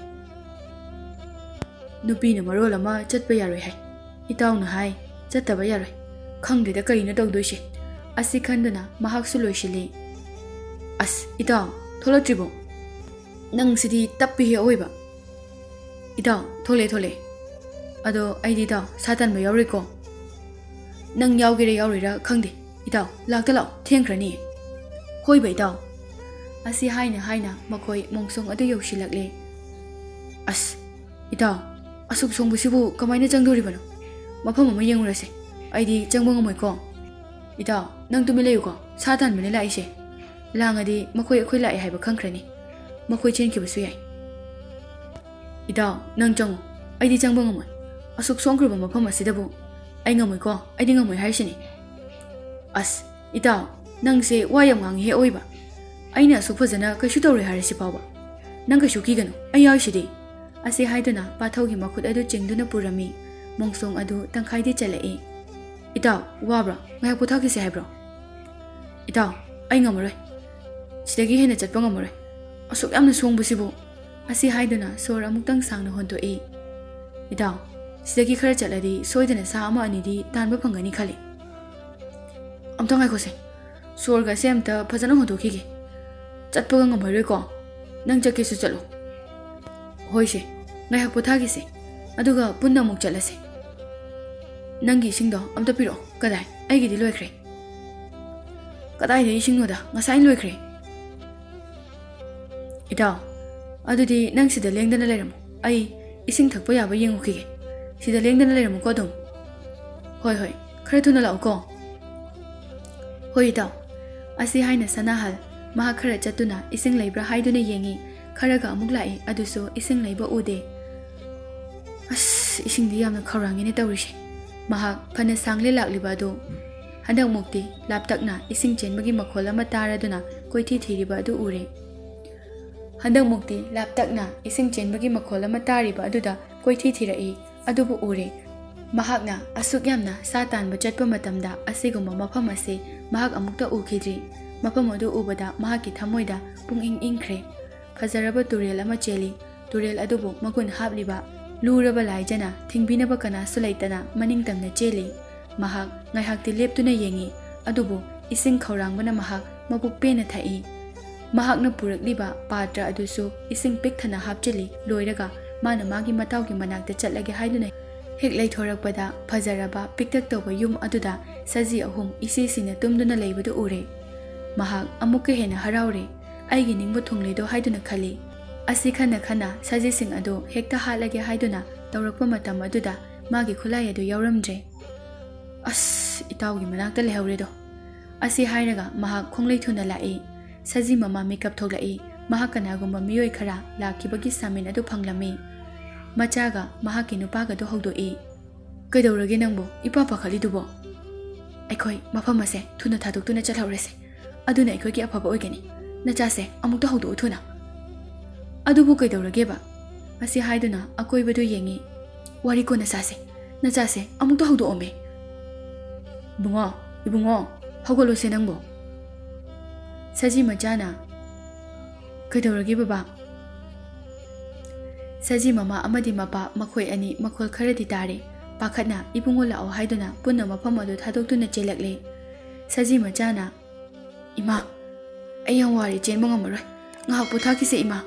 ꯅꯨꯄꯤꯅ ꯃꯔꯣꯜ ꯑꯃ ꯆꯠꯄ ꯌꯥꯔꯣꯏ ꯍꯥꯏ꯫ ꯏꯇꯥꯎꯅ ꯍꯥꯏ ꯆꯠꯇꯕ ꯌꯥꯔꯣꯏ꯫ ꯈꯪꯗ꯭ꯔꯦꯗ ꯀꯔꯤꯅꯣ ꯇꯧꯗꯣꯏꯁꯦ꯫ ꯑꯁꯤ ꯈꯟꯗꯨꯅ ꯃꯍꯥꯛꯁꯨ ꯂꯣꯏꯁꯤꯜꯂꯤ꯫ ꯑꯁ, ꯏꯇꯥꯎ ꯊꯣꯛꯂꯛꯇ꯭ꯔꯤꯕꯣ? ꯅꯪꯁꯤꯗꯤ ꯇꯞꯄꯤꯍꯦ ꯑꯑꯣꯏꯕ꯫ ꯏꯇꯥꯎ, ꯊꯣꯛꯂꯛꯑꯦ꯫ ꯑꯗꯣ ꯑꯩꯗꯤ ꯏꯇꯥꯎ ꯁꯥ ꯇꯥꯟꯕ ꯌꯥꯎꯔꯣꯏꯀꯣ? ꯅꯪ ꯌꯥꯎꯒꯦꯔꯥ ꯌꯥꯎꯔꯣꯏꯔꯥ ꯈꯪꯗꯦ꯫ ꯏꯇꯥꯎ, ꯂꯥꯛꯇ ꯂꯥꯛꯑꯣ, ꯊꯦꯡꯈ꯭ꯔꯅꯤ꯫ ꯍꯣꯏꯕ ꯏꯇꯥꯎ꯫ ꯑꯁꯤ ꯍꯥꯏꯅ ꯃꯈꯣꯏ ꯃꯣꯡꯁꯣꯡ ꯑꯗꯨ ꯌꯧꯁꯤꯜꯂꯛꯂꯦ꯫ ꯑꯁ, ꯏꯇꯥꯎ, ꯑꯁꯨꯛ ꯁꯣꯡꯕꯁꯤꯕꯨ ꯀꯃꯥꯏꯅ ꯆꯪꯗꯣꯔꯤꯕꯅꯣ? ꯃꯐꯝ ꯑꯃ ꯌꯦꯡꯉꯨꯔꯁꯦ꯫ ꯑꯩꯗꯤ ꯆꯪꯕ ꯉꯝꯃꯣꯏꯀꯣ꯫ ꯏꯇꯥꯎ, ꯅꯪ ꯇꯨꯃꯤꯟ ꯂꯩꯌꯨꯀꯣ꯫ ꯁꯥ ꯇꯥꯟꯕꯅꯦ ꯂꯥꯛꯏꯁꯦ꯫ ꯂꯥꯡꯉꯗꯤ ꯃꯈꯣꯏ ꯑꯩꯈꯣꯏ ꯂꯥꯛꯑꯦ ꯍꯥꯏꯕ ꯈꯪꯈ꯭ꯔꯅꯤ꯫ ꯃꯈꯣꯏ ꯆꯦꯟꯈꯤꯕꯁꯨ ꯌꯥꯏ꯫ ꯏꯇꯥꯎ, ꯅꯪ ꯆꯪꯉꯨ꯫ ꯑꯩꯗꯤ ꯆꯪꯕ ꯉꯝꯃꯣꯏ꯫ ꯑꯁꯨꯛ ꯁꯣꯡꯈ꯭ꯔꯕ ꯃꯐꯝ ꯑꯁꯤꯗꯕꯨ ꯑꯩ ꯉꯝꯃꯣꯏꯀꯣ꯫ ꯑꯩꯗꯤ ꯉꯝꯃꯣꯏ ꯍꯥꯏꯔꯤꯁꯤꯅꯤ꯫ ꯑꯁ, ꯏꯇꯥꯎ, ꯅꯪꯁꯦ ꯋꯥ ꯌꯥꯝ ꯉꯥꯡꯉꯤꯍꯦ ꯑꯑꯣꯏꯕ꯫ ꯑꯩꯅ ꯑꯁꯨꯛ ꯐꯖꯅ ꯀꯩꯁꯨ ꯇꯧꯔꯣꯏ ꯍꯥꯏꯔꯁꯤ ꯐꯥꯎꯕ ꯅꯪ ꯀꯩꯁꯨ ꯀꯤꯒꯅꯨ, ꯑꯩ ꯌꯥꯎꯏꯁꯤꯗꯤ꯫ ꯑꯁꯤ ꯍꯥꯏꯗꯨꯅ ꯄꯥꯊꯧꯒꯤ ꯃꯈꯨꯠ ꯑꯗꯨ ꯆꯤꯡꯗꯨꯅ ꯄꯨꯔꯝꯃꯤ꯫ ꯃꯣꯡꯁꯣꯡ ꯑꯗꯨ ꯇꯪꯈꯥꯏꯗꯤ ꯆꯠꯂꯛꯏ꯫ ꯏꯇꯥꯎ, ꯋꯥꯕ꯭ꯔꯣ? ꯉꯥꯏꯍꯥꯛ ꯄꯣꯊꯥꯈꯤꯁꯦ ꯍꯥꯏꯕ꯭ꯔꯣ? ꯏꯇꯥꯎ, ꯑꯩ ꯉꯝꯃꯔꯣꯏ꯫ ꯁꯤꯗꯒꯤ ꯍꯦꯟꯅ ꯆꯠꯄ ꯉꯝꯃꯔꯣꯏ꯫ ꯑꯁꯨꯛ ꯌꯥꯝꯅ ꯁꯣꯡꯕꯁꯤꯕꯨ꯫ ꯑꯁꯤ ꯍꯥꯏꯗꯨꯅ ꯁꯣꯔ ꯑꯃꯨꯛꯇꯪ ꯁꯥꯡꯅ ꯍꯣꯟꯗꯣꯛꯏ꯫ ꯏꯇꯥꯎ, ꯁꯤꯗꯒꯤ ꯈꯔ ꯆꯠꯂꯗꯤ ꯁꯣꯏꯗꯅ ꯁꯥ ꯑꯃ ꯑꯅꯤꯗꯤ ꯇꯥꯟꯕ ꯐꯪꯒꯅꯤ ꯈꯜꯂꯤ꯫ ꯑꯝꯇ ꯉꯥꯏꯈꯣꯁꯦ꯫ ꯁꯣꯔꯒꯁꯦ ꯑꯝꯇ ꯐꯖꯅ ꯍꯣꯟꯗꯣꯛꯈꯤꯒꯦ꯫ ꯆꯠꯄꯒ ꯉꯝꯃꯔꯣꯏꯀꯣ? ꯅꯪ ꯆꯠꯀꯦꯁꯨ ꯆꯠꯂꯣ꯫ ꯍꯣꯏꯁꯦ, ꯉꯥꯏꯍꯥꯛ ꯄꯣꯊꯥꯈꯤꯁꯦ꯫ ꯑꯗꯨꯒ ꯄꯨꯟꯅ ꯑꯃꯨꯛ ꯆꯠꯂꯁꯦ꯫ ꯅꯪꯒꯤ ꯏꯁꯤꯡꯗꯣ ꯑꯝꯇ ꯄꯤꯔꯛꯑꯣ꯫ ꯀꯗꯥꯏ? ꯑꯩꯒꯤꯗꯤ ꯂꯣꯏꯈ꯭ꯔꯦ꯫ ꯀꯗꯥꯏꯗ ꯏꯁꯤꯡꯅꯣꯗ? ꯉꯁꯥꯏꯅ ꯂꯣꯏꯈ꯭ꯔꯦ꯫ ꯏꯇꯥꯎ, ꯑꯗꯨꯗꯤ ꯅꯪ ꯁꯤꯗ ꯂꯦꯡꯗꯅ ꯂꯩꯔꯝꯃꯣ꯫ ꯑꯩ ꯏꯁꯤꯡ ꯊꯛꯄ ꯌꯥꯕ ꯌꯦꯡꯉꯨꯈꯤꯒꯦ꯫ ꯁꯤꯗ ꯂꯦꯡꯗꯅ ꯂꯩꯔꯝꯃꯨꯀꯣ ꯑꯗꯨꯝ꯫ ꯍꯣꯏ, ꯈꯔ ꯊꯨꯅ ꯂꯥꯛꯎꯀꯣ꯫ ꯍꯣꯏ ꯏꯇꯥꯎ꯫ ꯑꯁꯤ ꯍꯥꯏꯅ ꯁꯅꯥꯍꯜ ꯃꯍꯥꯛ ꯈꯔ ꯆꯠꯇꯨꯅ ꯏꯁꯤꯡ ꯂꯩꯕ꯭ꯔꯥ ꯍꯥꯏꯗꯨꯅ ꯌꯦꯡꯉꯤ꯫ ꯈꯔꯒ ꯑꯃꯨꯛ ꯂꯥꯛꯏ, ꯑꯗꯨꯁꯨ ꯏꯁꯤꯡ ꯂꯩꯕ ꯎꯗꯦ꯫ ꯑꯁ, ꯏꯁꯤꯡꯗꯤ ꯌꯥꯝꯅ ꯈꯧꯔꯥꯡꯉꯦꯅꯦ ꯇꯧꯔꯤꯁꯦ꯫ ꯃꯍꯥꯛ ꯐꯅ ꯁꯥꯡꯂꯦ ꯂꯥꯛꯂꯤꯕ ꯑꯗꯨ ꯍꯟꯗꯛꯃꯨꯛꯇꯤ ꯂꯥꯞꯇꯛꯅ ꯏꯁꯤꯡ ꯆꯦꯟꯕꯒꯤ ꯃꯈꯣꯜ ꯑꯃ ꯇꯥꯔꯗꯨꯅ ꯀꯣꯏꯊꯤ ꯊꯤꯔꯤꯕ ꯑꯗꯨ ꯎꯔꯦ꯫ ꯍꯟꯗꯛꯃꯨꯛꯇꯤ ꯂꯥꯞꯇꯛꯅ ꯏꯁꯤꯡ ꯆꯦꯟꯕꯒꯤ ꯃꯈꯣꯜ ꯑꯃ ꯇꯥꯔꯤꯕ ꯑꯗꯨꯗ ꯀꯣꯏꯊꯤ ꯊꯤꯔꯛꯏ꯫ ꯑꯗꯨꯕꯨ ꯎꯔꯦ꯫ ꯃꯍꯥꯛꯅ ꯑꯁꯨꯛ ꯌꯥꯝꯅ ꯁꯥ ꯇꯥꯟꯕ ꯆꯠꯄ ꯃꯇꯝꯗ ꯑꯁꯤꯒꯨꯝꯕ ꯃꯐꯝ ꯑꯁꯤ ꯃꯍꯥꯛ ꯑꯃꯨꯛꯇ ꯎꯈꯤꯗ꯭ꯔꯤ꯫ ꯃꯐꯝ ꯑꯗꯨ ꯎꯕꯗ ꯃꯍꯥꯛꯀꯤ ꯊꯃꯣꯏꯗ ꯄꯨꯡꯏꯪ ꯏꯪꯈ꯭ꯔꯦ꯫ ꯐꯖꯔꯕ ꯇꯨꯔꯦꯜ ꯑꯃ ꯆꯦꯜꯂꯤ꯫ ꯇꯨꯔꯦꯜ ꯑꯗꯨꯕꯨ ꯃꯒꯨꯟ ꯍꯥꯞꯂꯤꯕ ꯂꯨꯔꯕ ꯂꯥꯏꯖꯅ ꯊꯤꯡꯕꯤꯅꯕ ꯀꯅꯥꯁꯨ ꯂꯩꯇꯅ ꯃꯅꯤꯡꯇꯝꯅ ꯆꯦꯜꯂꯤ꯫ ꯃꯍꯥꯛ ꯉꯥꯏꯍꯥꯛꯇꯤ ꯂꯦꯞꯇꯨꯅ ꯌꯦꯡꯉꯤ꯫ ꯑꯗꯨꯕꯨ ꯏꯁꯤꯡ ꯈꯧꯔꯥꯡꯕꯅ ꯃꯍꯥꯛ ꯃꯕꯨꯛ ꯄꯦꯟꯅ ꯊꯛꯏ꯫ ꯃꯍꯥꯛꯅ ꯄꯨꯔꯛꯂꯤꯕ ꯄꯥꯇ꯭ꯔ ꯑꯗꯨꯁꯨ ꯏꯁꯤꯡ ꯄꯤꯛ ꯊꯟꯅ ꯍꯥꯞꯆꯤꯜꯂꯤ꯫ ꯂꯣꯏꯔꯒ ꯃꯥꯅ ꯃꯥꯒꯤ ꯃꯇꯥꯎꯒꯤ ꯃꯅꯥꯛꯇ ꯆꯠꯂꯒꯦ ꯍꯥꯏꯗꯨꯅ ꯍꯦꯛ ꯂꯩꯊꯣꯔꯛꯄꯗ ꯐꯖꯔꯕ ꯄꯤꯛꯇꯛ ꯇꯧꯕ ꯌꯨꯝ ꯑꯗꯨꯗ ꯁꯖꯤ ꯑꯍꯨꯝ ꯏꯁꯤꯁꯤꯅ ꯇꯨꯝꯗꯨꯅ ꯂꯩꯕꯗꯨ ꯎꯔꯦ꯫ ꯃꯍꯥꯛ ꯑꯃꯨꯛꯀ ꯍꯦꯟꯅ ꯍꯔꯥꯎꯔꯦ꯫ ꯑꯩꯒꯤ ꯅꯤꯡꯕ ꯊꯨꯡꯂꯦꯗꯣ ꯍꯥꯏꯗꯨꯅ ꯈꯜꯂꯤ꯫ ꯑꯁꯤ ꯈꯟꯅ ꯁꯖꯤꯁꯤꯡ ꯑꯗꯨ ꯍꯦꯛꯇ ꯍꯥꯠꯂꯒꯦ ꯍꯥꯏꯗꯨꯅ ꯇꯧꯔꯛꯄ ꯃꯇꯝ ꯑꯗꯨꯗ ꯃꯥꯒꯤ ꯈꯨꯠꯂꯥꯏ ꯑꯗꯨ ꯌꯥꯎꯔꯝꯗ꯭ꯔꯦ꯫ ꯑꯁ, ꯏꯇꯥꯎꯒꯤ ꯃꯅꯥꯛꯇ ꯂꯩꯍꯧꯔꯦꯗꯣ꯫ ꯑꯁꯤ ꯍꯥꯏꯔꯒ ꯃꯍꯥꯛ ꯈꯣꯡꯂꯩ ꯊꯨꯅ ꯂꯥꯛꯏ꯫ ꯁꯖꯤ ꯃꯃꯥ ꯃꯤꯀꯞ ꯊꯣꯛꯂꯛꯏ꯫ ꯃꯍꯥꯛ ꯀꯅꯥꯒꯨꯝꯕ ꯃꯤꯑꯣꯏ ꯈꯔ ꯂꯥꯛꯈꯤꯕꯒꯤ ꯁꯥꯃꯤꯟ ꯑꯗꯨ ꯐꯪꯂꯝꯃꯤ꯫ ꯃꯆꯥꯒ ꯃꯍꯥꯛꯀꯤ ꯅꯨꯄꯥꯒꯗꯣ ꯍꯧꯗꯣꯛꯏ꯫ ꯀꯩꯗꯧꯔꯒꯦ ꯅꯪꯕꯨ ꯏꯄꯥ ꯄꯥꯈꯠꯂꯤꯗꯨꯕꯣ? ꯑꯩꯈꯣꯏ ꯃꯐꯝ ꯑꯁꯦ ꯊꯨꯅ ꯊꯥꯗꯣꯛꯇꯨꯅ ꯆꯠꯍꯧꯔꯁꯦ꯫ ꯑꯗꯨꯅ ꯑꯩꯈꯣꯏꯒꯤ ꯑꯐꯕ ꯑꯣꯏꯒꯅꯤ꯫ ꯅꯆꯥꯁꯦ ꯑꯃꯨꯛꯇ ꯍꯧꯗꯣꯛꯎ ꯊꯨꯅ꯫ ꯑꯗꯨꯕꯨ ꯀꯩꯗꯧꯔꯒꯦꯕ? ꯑꯁꯤ ꯍꯥꯏꯗꯨꯅ ꯑꯀꯣꯏꯕꯗꯨ ꯌꯦꯡꯉꯤ꯫ ꯋꯥꯔꯤ ꯀꯣꯟꯅ ꯁꯥꯁꯦ꯫ ꯅꯆꯥꯁꯦ ꯑꯃꯨꯛꯇ ꯍꯧꯗꯣꯛꯑꯝꯃꯦ꯫ ꯏꯕꯨꯡꯉꯣ, ꯍꯧꯒꯠꯂꯣꯁꯦ ꯅꯪꯕꯨ꯫ ꯁꯖꯤ ꯃꯆꯥꯅ ꯀꯩꯗꯧꯔꯒꯦ ꯕꯕꯥ? ꯁꯖꯤ ꯃꯃꯥ ꯑꯃꯗꯤ ꯃꯄꯥ ꯃꯈꯣꯏ ꯑꯅꯤ ꯃꯈꯣꯜ ꯈꯔꯗꯤ ꯇꯥꯔꯦ꯫ ꯄꯥꯈꯠꯅ ꯏꯕꯨꯡꯉꯣ ꯂꯥꯛꯑꯣ ꯍꯥꯏꯗꯨꯅ ꯄꯨꯟꯅ ꯃꯐꯝ ꯑꯗꯨ ꯊꯥꯗꯣꯛꯇꯨꯅ ꯆꯦꯜꯂꯛꯂꯦ꯫ ꯁꯖꯤ ꯃꯆꯥꯅ "ꯏꯃꯥ, ꯑꯩ ꯌꯥꯝ ꯋꯥꯔꯦ, ꯆꯦꯟꯕ ꯉꯝꯃꯔꯣꯏ, ꯉꯥꯏꯍꯥꯛ ꯄꯣꯊꯥꯈꯤꯁꯦ ꯏꯃꯥ."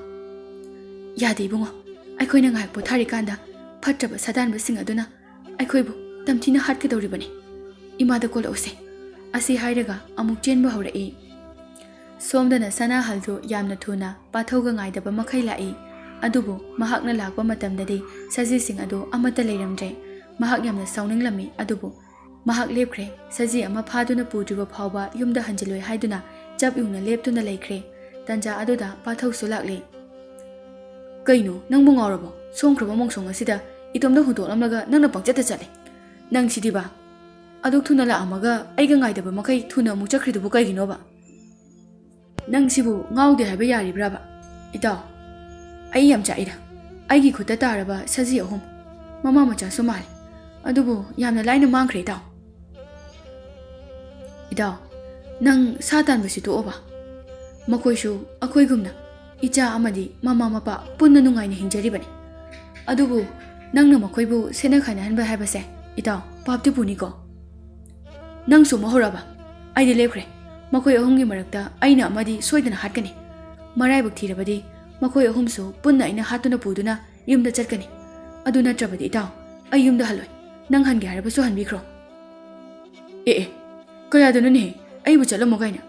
"ꯌꯥꯗꯦ ꯏꯕꯨꯡꯉꯣ, ꯑꯩꯈꯣꯏꯅ ꯉꯥꯏꯍꯥꯛ ꯄꯣꯊꯥꯔꯤꯀꯥꯟꯗ ꯐꯠꯇ꯭ꯔꯕ ꯁꯥꯗꯥꯟꯕꯁꯤꯡ ꯑꯗꯨꯅ ꯑꯩꯈꯣꯏꯕꯨ ꯇꯝꯊꯤꯅ ꯍꯥꯠꯀꯗꯧꯔꯤꯕꯅꯤ꯫ ꯏꯃꯥꯗ ꯀꯣꯜꯂꯛꯎꯁꯦ." ꯑꯁꯤ ꯍꯥꯏꯔꯒ ꯑꯃꯨꯛ ꯆꯦꯟꯕ ꯍꯧꯔꯛꯏ꯫ ꯁꯣꯝꯗꯅ ꯁꯅꯥꯍꯜꯗꯨ ꯌꯥꯝꯅ ꯊꯨꯅ ꯄꯥꯊꯧꯒ ꯉꯥꯏꯗꯕ ꯃꯈꯩ ꯂꯥꯛꯏ꯫ ꯑꯗꯨꯕꯨ ꯃꯍꯥꯛꯅ ꯂꯥꯛꯄ ꯃꯇꯝꯗꯗꯤ ꯁꯖꯤꯁꯤꯡ ꯑꯗꯨ ꯑꯃꯠꯇ ꯂꯩꯔꯝꯗ꯭ꯔꯦ꯫ ꯃꯍꯥꯛ ꯌꯥꯝꯅ ꯁꯥꯎꯅꯤꯡꯂꯝꯃꯤ, ꯑꯗꯨꯕꯨ ꯃꯍꯥꯛ ꯂꯦꯞꯈ꯭ꯔꯦ꯫ ꯁꯖꯤ ꯑꯃ ꯐꯥꯗꯨꯅ ꯄꯨꯗ꯭ꯔꯤꯕ ꯐꯥꯎꯕ ꯌꯨꯝꯗ ꯍꯟꯖꯤꯜꯂꯣꯏ ꯍꯥꯏꯗꯨꯅ ꯆꯞ ꯌꯨꯡꯅ ꯂꯦꯞꯇꯨꯅ ꯂꯩꯈ꯭ꯔꯦ꯫ ꯇꯟꯖꯥ ꯑꯗꯨꯗ ꯄꯥꯊꯧꯁꯨ ꯂꯥꯛꯂꯦ꯫ "ꯀꯩꯅꯣ, ꯅꯪꯕꯨ ꯉꯥꯎꯔꯕꯣ? ꯁꯣꯡꯈ꯭ꯔꯕ ꯃꯣꯡꯁꯣꯡ ꯑꯁꯤꯗ ꯏꯇꯣꯝꯗ ꯍꯨꯟꯗꯣꯛꯂꯝꯂꯒ ꯅꯪꯅ ꯄꯪꯆꯠꯇ ꯆꯠꯂꯦ꯫ ꯅꯪ ꯁꯤꯗꯤꯕ, ꯑꯗꯨꯛ ꯊꯨꯅ ꯂꯥꯛꯑꯝꯃꯒ ꯑꯩꯒ ꯉꯥꯏꯗꯕ ꯃꯈꯩ ꯊꯨꯅ ꯑꯃꯨꯛ ꯆꯠꯈ꯭ꯔꯤꯗꯨꯕꯨ ꯀꯩꯒꯤꯅꯣꯕ? ꯅꯪ ꯁꯤꯕꯨ ꯉꯥꯎꯗꯦ ꯍꯥꯏꯕ ꯌꯥꯔꯤꯕ꯭ꯔꯥꯕ? ꯏꯇꯥꯎ, ꯑꯩ ꯌꯥꯝ ꯆꯥꯛꯏꯗ꯫ ꯑꯩꯒꯤ ꯈꯨꯠꯇ ꯇꯥꯔꯕ ꯁꯖꯤ 3 ꯃꯃꯥ ꯃꯆꯥꯁꯨ ꯃꯥꯜꯂꯦ, ꯑꯗꯨꯕꯨ ꯌꯥꯝꯅ ꯂꯥꯏꯅ ꯃꯥꯡꯈ꯭ꯔꯦ ꯏꯇꯥꯎ꯫ ꯏꯇꯥꯎ, ꯅꯪ ꯁꯥ ꯇꯥꯟꯕꯁꯤ ꯇꯣꯛꯑꯣꯕ꯫ ꯃꯈꯣꯏꯁꯨ ꯑꯩꯈꯣꯏꯒꯨꯝꯅ ꯏꯆꯥ ꯑꯃꯗꯤ ꯃꯃꯥ ꯃꯄꯥ ꯄꯨꯟꯅ ꯅꯨꯡꯉꯥꯏꯅ ꯍꯤꯡꯖꯔꯤꯕꯅꯤ꯫ ꯑꯗꯨꯕꯨ ꯅꯪꯅ ꯃꯈꯣꯏꯕꯨ ꯁꯦꯠꯅ ꯈꯥꯏꯅꯍꯟꯕ ꯍꯥꯏꯕꯁꯦ ꯏꯇꯥꯎ, ꯄꯥꯞꯇꯤ ꯄꯨꯅꯤꯀꯣ꯫ ꯅꯪꯁꯨ ꯑꯃꯨꯛ ꯍꯧꯔꯛꯑꯕ? ꯑꯩꯗꯤ ꯂꯦꯞꯈ꯭ꯔꯦ꯫ ꯃꯈꯣꯏ 3ꯒꯤ ꯃꯔꯛꯇ ꯑꯩꯅ ꯑꯃꯗꯤ ꯁꯣꯏꯗꯅ ꯍꯥꯠꯀꯅꯤ꯫ ꯃꯔꯥꯏꯕꯛ ꯊꯤꯔꯕꯗꯤ ꯃꯈꯣꯏ 3ꯁꯨ ꯄꯨꯟꯅ ꯑꯩꯅ ꯍꯥꯠꯇꯨꯅ ꯄꯨꯗꯨꯅ ꯌꯨꯝꯗ ꯆꯠꯀꯅꯤ꯫ ꯑꯗꯨ ꯅꯠꯇ꯭ꯔꯕꯗꯤ ꯏꯇꯥꯎ, ꯑꯩ ꯌꯨꯝꯗ ꯍꯜꯂꯣꯏ꯫ ꯅꯪ ꯍꯟꯒꯦ ꯍꯥꯏꯔꯕꯁꯨ ꯍꯟꯕꯤꯈ꯭ꯔꯣ꯫ ꯑꯦ ꯀꯌꯥꯗꯅꯣꯅꯦꯍꯦ, ꯑꯩꯕꯨ ꯆꯠꯂꯝꯃꯣ ꯀꯥꯏꯅ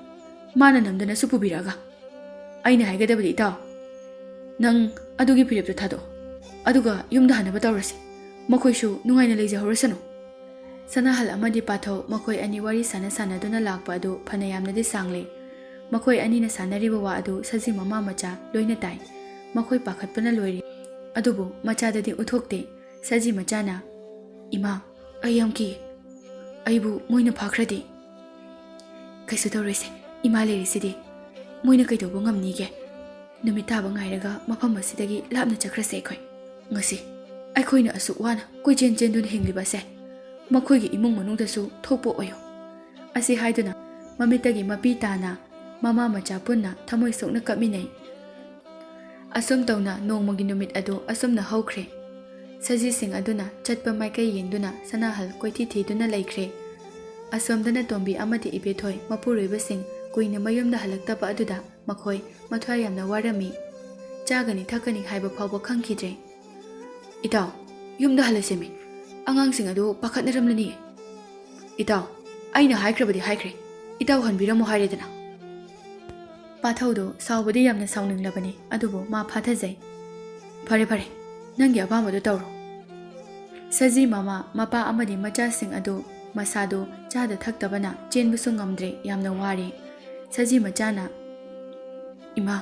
ꯃꯥꯅ ꯅꯝꯗꯅꯁꯨ ꯄꯨꯕꯤꯔꯛꯑꯒ꯫ ꯑꯩꯅ ꯍꯥꯏꯒꯗꯕꯗꯤ ꯏꯇꯥꯎ, ꯅꯪ ꯑꯗꯨꯒꯤ ꯐꯤꯔꯦꯞꯇꯣ ꯊꯥꯗꯣꯛꯑꯣ, ꯑꯗꯨꯒ ꯌꯨꯝꯗ ꯍꯟꯅꯕ ꯇꯧꯔꯁꯤ꯫ ꯃꯈꯣꯏꯁꯨ ꯅꯨꯡꯉꯥꯏꯅ ꯂꯩꯖꯍꯧꯔꯁꯅꯨ꯫ ꯁꯅꯥꯍꯜ ꯑꯃꯗꯤ ꯄꯥꯊꯧ ꯃꯈꯣꯏ ꯑꯅꯤ ꯋꯥꯔꯤ ꯁꯥꯟꯅꯗꯨꯅ ꯂꯥꯛꯄ ꯑꯗꯨ ꯐꯅ ꯌꯥꯝꯅꯗꯤ ꯁꯥꯡꯂꯦ꯫ ꯃꯈꯣꯏ ꯑꯅꯤꯅ ꯁꯥꯟꯅꯔꯤꯕ ꯋꯥ ꯑꯗꯨ ꯁꯖꯤ ꯃꯃꯥ ꯃꯆꯥ ꯂꯣꯏꯅ ꯇꯥꯏ꯫ ꯃꯈꯣꯏ ꯄꯥꯈꯠꯄꯅ ꯂꯣꯏꯔꯦ, ꯑꯗꯨꯕꯨ ꯃꯆꯥꯗꯗꯤ ꯎꯠꯊꯣꯛꯇꯦ꯫ ꯁꯖꯤ ꯃꯆꯥꯅ "ꯏꯃꯥ, ꯑꯩ ꯌꯥꯝ ꯀꯤꯌꯦ. ꯑꯩꯕꯨ ꯃꯣꯏꯅ ꯐꯥꯈ꯭ꯔꯗꯤ?" "ꯀꯩꯁꯨ ꯇꯧꯔꯣꯏꯁꯦ, ꯏꯃꯥ ꯂꯩꯔꯤꯁꯤꯗꯤ. ꯃꯣꯏꯅ ꯀꯩꯗꯧꯕ ꯉꯝꯅꯤꯒꯦ? ꯅꯨꯃꯤꯠ ꯇꯥꯕ ꯉꯥꯏꯔꯒ ꯃꯐꯝ ꯑꯁꯤꯗꯒꯤ ꯂꯥꯞꯅ ꯆꯠꯈ꯭ꯔꯁꯦ ꯑꯩꯈꯣꯏ꯫ ꯉꯁꯤ ꯑꯩꯈꯣꯏꯅ ꯑꯁꯨꯛ ꯋꯥꯅ ꯀꯣꯏꯆꯦꯟ ꯆꯦꯟꯗꯨꯅ ꯍꯤꯡꯂꯤꯕꯁꯦ ꯃꯈꯣꯏꯒꯤ ꯏꯃꯨꯡ ꯃꯅꯨꯡꯗꯁꯨ ꯊꯣꯛꯄ ꯑꯣꯏꯌꯨ." ꯑꯁꯤ ꯍꯥꯏꯗꯨꯅ ꯃꯃꯤꯠꯇꯒꯤ ꯃꯄꯤ ꯇꯥꯅ ꯃꯃꯥ ꯃꯆꯥ ꯄꯨꯟꯅ ꯊꯃꯣꯏ ꯁꯣꯛꯅ ꯀꯞꯃꯤꯟꯅꯩ꯫ ꯑꯁꯨꯝ ꯇꯧꯅ ꯅꯣꯡꯃꯒꯤ ꯅꯨꯃꯤꯠ ꯑꯗꯨ ꯑꯁꯨꯝꯅ ꯍꯧꯈ꯭ꯔꯦ꯫ ꯁꯖꯤꯁꯤꯡ ꯑꯗꯨꯅ ꯆꯠꯄ ꯃꯥꯏꯀꯩ ꯌꯦꯡꯗꯨꯅ ꯁꯅꯥꯍꯜ ꯀꯣꯏꯊꯤ ꯊꯤꯗꯨꯅ ꯂꯩꯈ꯭ꯔꯦ꯫ ꯑꯁꯣꯝꯗꯅ ꯇꯣꯝꯕꯤ ꯑꯃꯗꯤ ꯏꯕꯦꯊꯣꯏ ꯃꯄꯨꯔꯣꯏꯕꯁꯤꯡ ꯀꯨꯏꯅ ꯃꯌꯨꯝꯗ ꯍꯜꯂꯛꯇꯕ ꯑꯗꯨꯗ ꯃꯈꯣꯏ ꯃꯊ꯭ꯋꯥꯏ ꯌꯥꯝꯅ ꯋꯥꯔꯝꯃꯤ꯫ ꯆꯥꯒꯅꯤ ꯊꯛꯀꯅꯤ ꯍꯥꯏꯕ ꯐꯥꯎꯕ ꯈꯪꯈꯤꯗ꯭ꯔꯦ꯫ "ꯏꯇꯥꯎ, ꯌꯨꯝꯗ ꯍꯜꯂꯁꯦꯃꯤ. ꯑꯉꯥꯡꯁꯤꯡ ꯑꯗꯨ ꯄꯥꯈꯠꯅꯔꯝꯂꯅꯤꯌꯦ." "ꯏꯇꯥꯎ, ꯑꯩꯅ ꯍꯥꯏꯈ꯭ꯔꯕꯗꯤ ꯍꯥꯏꯈ꯭ꯔꯦ. ꯏꯇꯥꯎ ꯍꯟꯕꯤꯔꯝꯃꯣ ꯍꯥꯏꯔꯦꯗꯅ." ꯄꯥꯊꯧꯗꯣ ꯁꯥꯎꯕꯗꯤ ꯌꯥꯝꯅ ꯁꯥꯎꯅꯤꯡꯂꯕꯅꯤ, ꯑꯗꯨꯕꯨ ꯃꯥ ꯐꯥꯊꯖꯩ꯫ "ꯐꯔꯦ ꯐꯔꯦ, ꯅꯪꯒꯤ ꯑꯄꯥꯝꯕꯗꯨ ꯇꯧꯔꯣ." ꯁꯖꯤ ꯃꯃꯥ ꯃꯄꯥ ꯑꯃꯗꯤ ꯃꯆꯥꯁꯤꯡ ꯑꯗꯨ ꯃꯁꯥꯗꯣ ꯆꯥꯗ ꯊꯛꯇꯕꯅ ꯆꯦꯟꯕꯁꯨ ꯉꯝꯗ꯭ꯔꯦ, ꯌꯥꯝꯅ ꯋꯥꯔꯦ꯫ ꯁꯖꯤ ꯃꯆꯥꯅ "ꯏꯃꯥ,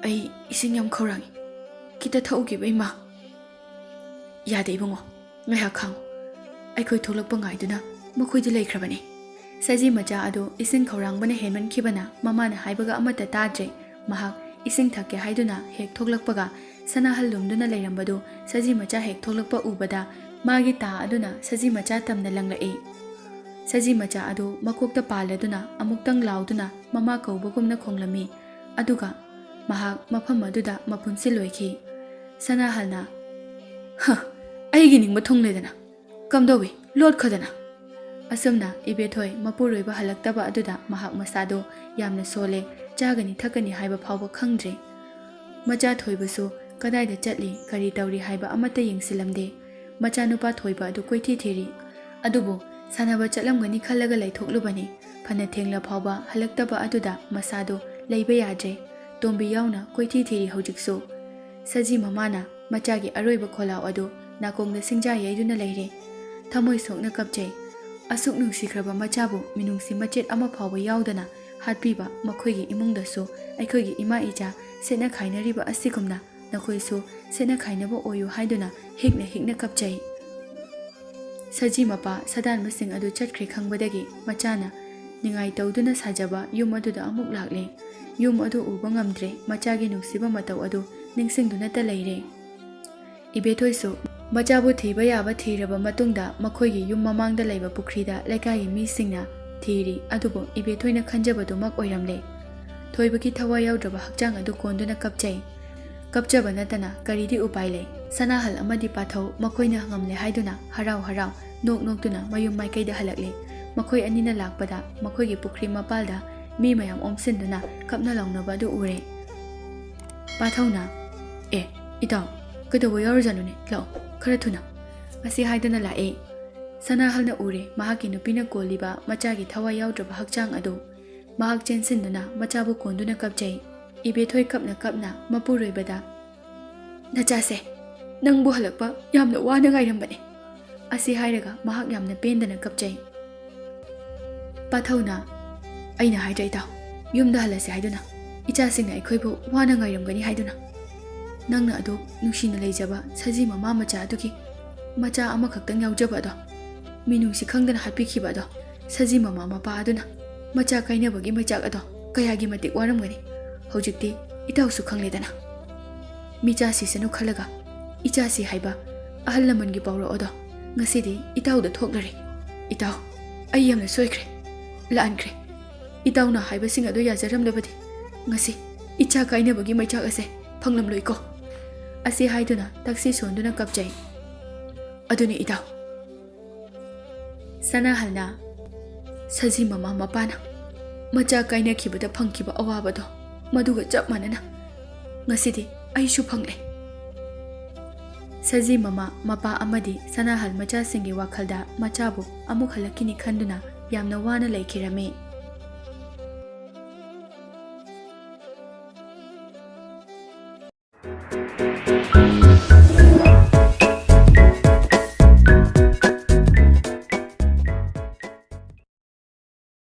ꯑꯩ ꯏꯁꯤꯡ ꯌꯥꯝ ꯈꯧꯔꯥꯡꯏ. ꯈꯤꯇ ꯊꯛꯎꯈꯤꯕ ꯏꯃꯥ." "ꯌꯥꯗꯦ ꯏꯕꯨꯡꯉꯣ, ꯉꯥꯏꯍꯥꯛ ꯈꯥꯡꯉꯨ. ꯑꯩꯈꯣꯏ ꯊꯣꯛꯂꯛꯄ ꯉꯥꯏꯗꯨꯅ ꯃꯈꯣꯏꯗꯤ ꯂꯩꯈ꯭ꯔꯕꯅꯤ." ꯁꯖꯤ ꯃꯆꯥ ꯑꯗꯨ ꯏꯁꯤꯡ ꯈꯧꯔꯥꯡꯕꯅ ꯍꯦꯟꯃꯟꯈꯤꯕꯅ ꯃꯃꯥꯅ ꯍꯥꯏꯕꯒ ꯑꯃꯠꯇ ꯇꯥꯗ꯭ꯔꯦ꯫ ꯃꯍꯥꯛ ꯏꯁꯤꯡ ꯊꯛꯀꯦ ꯍꯥꯏꯗꯨꯅ ꯍꯦꯛ ꯊꯣꯛꯂꯛꯄꯒ ꯁꯅꯥꯍꯜ ꯂꯨꯝꯗꯨꯅ ꯂꯩꯔꯝꯕꯗꯨ ꯁꯖꯤ ꯃꯆꯥ ꯍꯦꯛ ꯊꯣꯛꯂꯛꯄ ꯎꯕꯗ ꯃꯥꯒꯤ ꯇꯥ ꯑꯗꯨꯅ ꯁꯖꯤ ꯃꯆꯥ ꯇꯝꯅ ꯂꯪꯂꯛꯏ꯫ ꯁꯖꯤ ꯃꯆꯥ ꯑꯗꯨ ꯃꯀꯣꯛꯇ ꯄꯥꯜꯂꯗꯨꯅ ꯑꯃꯨꯛꯇꯪ ꯂꯥꯎꯗꯨꯅ ꯃꯃꯥ ꯀꯧꯕꯒꯨꯝꯅ ꯈꯣꯡꯂꯝꯃꯤ, ꯑꯗꯨꯒ ꯃꯍꯥꯛ ꯃꯐꯝ ꯑꯗꯨꯗ ꯃꯄꯨꯟꯁꯤ ꯂꯣꯏꯈꯤ꯫ ꯁꯅꯥꯍꯜꯅ "ꯑꯩꯒꯤ ꯅꯤꯡꯕ ꯊꯨꯡꯂꯦꯗꯅ, ꯀꯝꯗꯧꯏ ꯂꯣꯠꯈꯗꯅ." ꯑꯁꯨꯝꯅ ꯏꯕꯦꯊꯣꯏ ꯃꯄꯨꯔꯣꯏꯕ ꯍꯜꯂꯛꯇꯕ ꯑꯗꯨꯗ ꯃꯍꯥꯛ ꯃꯁꯥꯗꯣ ꯌꯥꯝꯅ ꯁꯣꯜꯂꯦ, ꯆꯥꯒꯅꯤ ꯊꯛꯀꯅꯤ ꯍꯥꯏꯕ ꯐꯥꯎꯕ ꯈꯪꯗ꯭ꯔꯦ꯫ ꯃꯆꯥ ꯊꯣꯏꯕꯁꯨ ꯀꯗꯥꯏꯗ ꯆꯠꯂꯤ ꯀꯔꯤ ꯇꯧꯔꯤ ꯍꯥꯏꯕ ꯑꯃꯠꯇ ꯌꯦꯡꯁꯤꯜꯂꯝꯗꯦ꯫ ꯃꯆꯥꯅꯨꯄꯥ ꯊꯣꯏꯕ ꯑꯗꯨ ꯀꯣꯏꯊꯤ ꯊꯤꯔꯤ, ꯑꯗꯨꯕꯨ ꯁꯥꯟꯅꯕ ꯆꯠꯂꯝꯒꯅꯤ ꯈꯜꯂꯒ ꯂꯩꯊꯣꯛꯂꯨꯕꯅꯤ꯫ ꯐꯅ ꯊꯦꯡꯂ ꯐꯥꯎꯕ ꯍꯜꯂꯛꯇꯕ ꯑꯗꯨꯗ ꯃꯁꯥꯗꯣ ꯂꯩꯕ ꯌꯥꯗ꯭ꯔꯦ꯫ ꯇꯣꯝꯕꯤ ꯌꯥꯎꯅ ꯀꯣꯏꯊꯤ ꯊꯤꯔꯤ ꯍꯧꯖꯤꯛꯁꯨ꯫ ꯁꯖꯤ ꯃꯃꯥꯅ ꯃꯆꯥꯒꯤ ꯑꯔꯣꯏꯕ ꯈꯣꯜꯂꯥꯎ ꯑꯗꯨ ꯅꯥꯀꯣꯡꯗ ꯁꯤꯡꯖꯥ ꯌꯩꯗꯨꯅ ꯂꯩꯔꯦ꯫ ꯊꯃꯣꯏ ꯁꯣꯛꯅ ꯀꯞꯆꯩ꯫ ꯑꯁꯨꯛ ꯅꯨꯡꯁꯤꯈ꯭ꯔꯕ ꯃꯆꯥꯕꯨ ꯃꯤꯅꯨꯡꯁꯤ ꯃꯆꯦꯠ ꯑꯃ ꯐꯥꯎꯕ ꯌꯥꯎꯗꯅ ꯍꯥꯠꯄꯤꯕ ꯃꯈꯣꯏꯒꯤ ꯏꯃꯨꯡꯗꯁꯨ ꯑꯩꯈꯣꯏꯒꯤ ꯏꯃꯥ ꯏꯆꯥ ꯁꯦꯠꯅ ꯈꯥꯏꯅꯔꯤꯕ ꯑꯁꯤꯒꯨꯝꯅ ꯅꯈꯣꯏꯁꯨ ꯁꯦꯠꯅ ꯈꯥꯏꯅꯕ ꯑꯣꯏꯌꯨ ꯍꯥꯏꯗꯨꯅ ꯍꯤꯛꯅ ꯍꯤꯛꯅ ꯀꯞꯆꯩ꯫ ꯁꯖꯤ ꯃꯄꯥ ꯁꯥꯗꯥꯟꯕꯁꯤꯡ ꯑꯗꯨ ꯆꯠꯈ꯭ꯔꯦ ꯈꯪꯕꯗꯒꯤ ꯃꯆꯥꯅ ꯅꯤꯡꯉꯥꯏ ꯇꯧꯗꯨꯅ ꯁꯥꯖꯕ ꯌꯨꯝ ꯑꯗꯨꯗ ꯑꯃꯨꯛ ꯂꯥꯛꯂꯦ꯫ ꯌꯨꯝ ꯑꯗꯨ ꯎꯕ ꯉꯝꯗ꯭ꯔꯦ, ꯃꯆꯥꯒꯤ ꯅꯨꯡꯁꯤꯕ ꯃꯇꯧ ꯑꯗꯨ ꯅꯤꯡꯁꯤꯡꯗꯨꯅꯇ ꯂꯩꯔꯦ꯫ ꯏꯕꯦꯊꯣꯏꯁꯨ ꯃꯆꯥꯕꯨ ꯊꯤꯕ ꯌꯥꯕ ꯊꯤꯔꯕ ꯃꯇꯨꯡꯗ ꯃꯈꯣꯏꯒꯤ ꯌꯨꯝ ꯃꯃꯥꯡꯗ ꯂꯩꯕ ꯄꯨꯈ꯭ꯔꯤꯗ ꯂꯩꯀꯥꯏꯒꯤ ꯃꯤꯁꯤꯡꯅ ꯊꯤꯔꯤ, ꯑꯗꯨꯕꯨ ꯏꯕꯦꯊꯣꯏꯅ ꯈꯟꯖꯕꯗꯨꯃꯛ ꯑꯣꯏꯔꯝꯂꯦ꯫ ꯊꯣꯏꯕꯒꯤ ꯊꯋꯥꯏ ꯌꯥꯎꯗ꯭ꯔꯕ ꯍꯛꯆꯥꯡ ꯑꯗꯨ ꯀꯣꯟꯗꯨꯅ ꯀꯞꯆꯩ꯫ ꯀꯞꯆꯕ ꯅꯠꯇꯅ ꯀꯔꯤꯗꯤ ꯎꯄꯥꯏ ꯂꯩ? ꯁꯅꯥꯍꯜ ꯑꯃꯗꯤ ꯄꯥꯊꯧ ꯃꯈꯣꯏꯅ ꯉꯝꯂꯦ ꯍꯥꯏꯗꯨꯅ ꯍꯔꯥꯎ ꯍꯔꯥꯎ ꯅꯣꯛ ꯅꯣꯛꯇꯨꯅ ꯃꯌꯨꯝ ꯃꯥꯏꯀꯩꯗ ꯍꯜꯂꯛꯂꯦ꯫ ꯃꯈꯣꯏ ꯑꯅꯤꯅ ꯂꯥꯛꯄꯗ ꯃꯈꯣꯏꯒꯤ ꯄꯨꯈ꯭ꯔꯤ ꯃꯄꯥꯜꯗ ꯃꯤ ꯃꯌꯥꯝ ꯑꯣꯝꯁꯤꯟꯗꯨꯅ ꯀꯞꯅ ꯂꯥꯎꯅꯕ ꯑꯗꯨ ꯎꯔꯦ꯫ ꯄꯥꯊꯧꯅ ꯏꯇꯥꯎ ꯀꯩꯗꯧꯕ ꯌꯥꯎꯔꯖꯥꯠꯅꯣꯅꯦ, ꯂꯥꯛꯑꯣ ꯈꯔ ꯊꯨꯅ ꯑꯁꯤ ꯍꯥꯏꯗꯨꯅ ꯂꯥꯛꯑꯦ꯫ ꯁꯅꯥꯍꯜꯅ ꯎꯔꯦ ꯃꯍꯥꯛꯀꯤ ꯅꯨꯄꯤꯅ ꯀꯣꯜꯂꯤꯕ ꯃꯆꯥꯒꯤ ꯊꯋꯥꯏ ꯌꯥꯎꯗ꯭ꯔꯕ ꯍꯛꯆꯥꯡ ꯑꯗꯨ꯫ ꯃꯍꯥꯛ ꯆꯦꯟꯁꯤꯟꯗꯨꯅ ꯃꯆꯥꯕꯨ ꯀꯣꯟꯗꯨꯅ ꯀꯞꯆꯩ꯫ ꯏꯕꯦꯊꯣꯏ ꯀꯞꯅ ꯀꯞꯅ ꯃꯄꯨꯔꯣꯏꯕꯗ "ꯅꯆꯥꯁꯦ ꯅꯪꯕꯨ ꯍꯜꯂꯛꯄ ꯌꯥꯝꯅ ꯋꯥꯅ ꯉꯥꯏꯔꯝꯕꯅꯦ" ꯑꯁꯤ ꯍꯥꯏꯔꯒ ꯃꯍꯥꯛ ꯌꯥꯝꯅ ꯄꯦꯟꯗꯅ ꯀꯞꯆꯩ꯫ ꯄꯥꯊꯧꯅ "ꯑꯩꯅ ꯍꯥꯏꯗ꯭ꯔ ꯏꯇꯥꯎ, ꯌꯨꯝꯗ ꯍꯜꯂꯁꯤ ꯍꯥꯏꯗꯨꯅ, ꯏꯆꯥꯁꯤꯡꯅ ꯑꯩꯈꯣꯏꯕꯨ ꯋꯥꯅ ꯉꯥꯏꯔꯝꯒꯅꯤ ꯍꯥꯏꯗꯨꯅ꯫ ꯅꯪꯅ ꯑꯗꯨꯛ ꯅꯨꯡꯁꯤꯅ ꯂꯩꯖꯕ ꯁꯖꯤ ꯃꯃꯥ ꯃꯆꯥ ꯑꯗꯨꯒꯤ ꯃꯆꯥ ꯑꯃꯈꯛꯇꯪ ꯌꯥꯎꯖꯕ ꯑꯗꯣ, ꯃꯤꯅꯨꯡꯁꯤ ꯈꯪꯗꯅ ꯍꯥꯠꯄꯤꯈꯤꯕ ꯑꯗꯣ, ꯁꯖꯤ ꯃꯃꯥ ꯃꯄꯥ ꯑꯗꯨꯅ ꯃꯆꯥ ꯀꯥꯏꯅꯕꯒꯤ ꯃꯩꯆꯥꯛ ꯑꯗꯣ ꯀꯌꯥꯒꯤ ꯃꯇꯤꯛ ꯋꯥꯔꯝꯒꯅꯤ ꯍꯧꯖꯤꯛꯇꯤ ꯏꯇꯥꯎꯁꯨ ꯈꯪꯂꯦꯗꯅ꯫ ꯃꯤꯆꯥ ꯁꯤꯁꯅꯨ ꯈꯜꯂꯒ ꯏꯆꯥꯁꯤ ꯍꯥꯏꯕ ꯑꯍꯜ ꯂꯃꯟꯒꯤ ꯄꯥꯎꯔꯧ ꯑꯗꯣ ꯉꯁꯤꯗꯤ ꯏꯇꯥꯎꯗ ꯊꯣꯛꯂꯔꯦ꯫ ꯏꯇꯥꯎ ꯑꯩ ꯌꯥꯝꯅ ꯁꯣꯏꯈ꯭ꯔꯦ, ꯂꯥꯟꯈ꯭ꯔꯦ꯫ ꯏꯇꯥꯎꯅ ꯍꯥꯏꯕꯁꯤꯡ ꯑꯗꯨ ꯌꯥꯖꯔꯝꯂꯕꯗꯤ ꯉꯁꯤ ꯏꯆꯥ ꯀꯥꯏꯅꯕꯒꯤ ꯃꯩꯆꯥꯛ ꯑꯁꯦ ꯐꯪꯂꯝꯂꯣꯏꯀꯣ ꯑꯁꯤ ꯍꯥꯏꯗꯨꯅ ꯇꯛꯁꯤ ꯁꯣꯟꯗꯨꯅ ꯀꯞꯆꯩ꯫ ꯑꯗꯨꯅꯤ ꯏꯇꯥꯎ꯫ ꯁꯅꯥꯍꯜꯅ "ꯁꯖꯤ ꯃꯃꯥ ꯃꯄꯥꯅ ꯃꯆꯥ ꯀꯥꯏꯅꯈꯤꯕꯗ ꯐꯪꯈꯤꯕ ꯑꯋꯥꯕꯗꯣ ꯃꯗꯨꯒ ꯆꯞ ꯃꯥꯟꯅꯅ ꯉꯁꯤꯗꯤ ꯑꯩꯁꯨ ꯐꯪꯂꯦ"꯫ ꯁꯖꯤ ꯃꯃꯥ ꯃꯄꯥ ꯑꯃꯗꯤ ꯁꯅꯥꯍꯜ ꯃꯆꯥꯁꯤꯡꯒꯤ ꯋꯥꯈꯜꯗ ꯃꯆꯥꯕꯨ ꯑꯃꯨꯛ ꯍꯜꯂꯛꯈꯤꯅꯤ ꯈꯟꯗꯨꯅ ꯌꯥꯝꯅ ꯋꯥꯅ ꯂꯩꯈꯤꯔꯝꯃꯤ꯫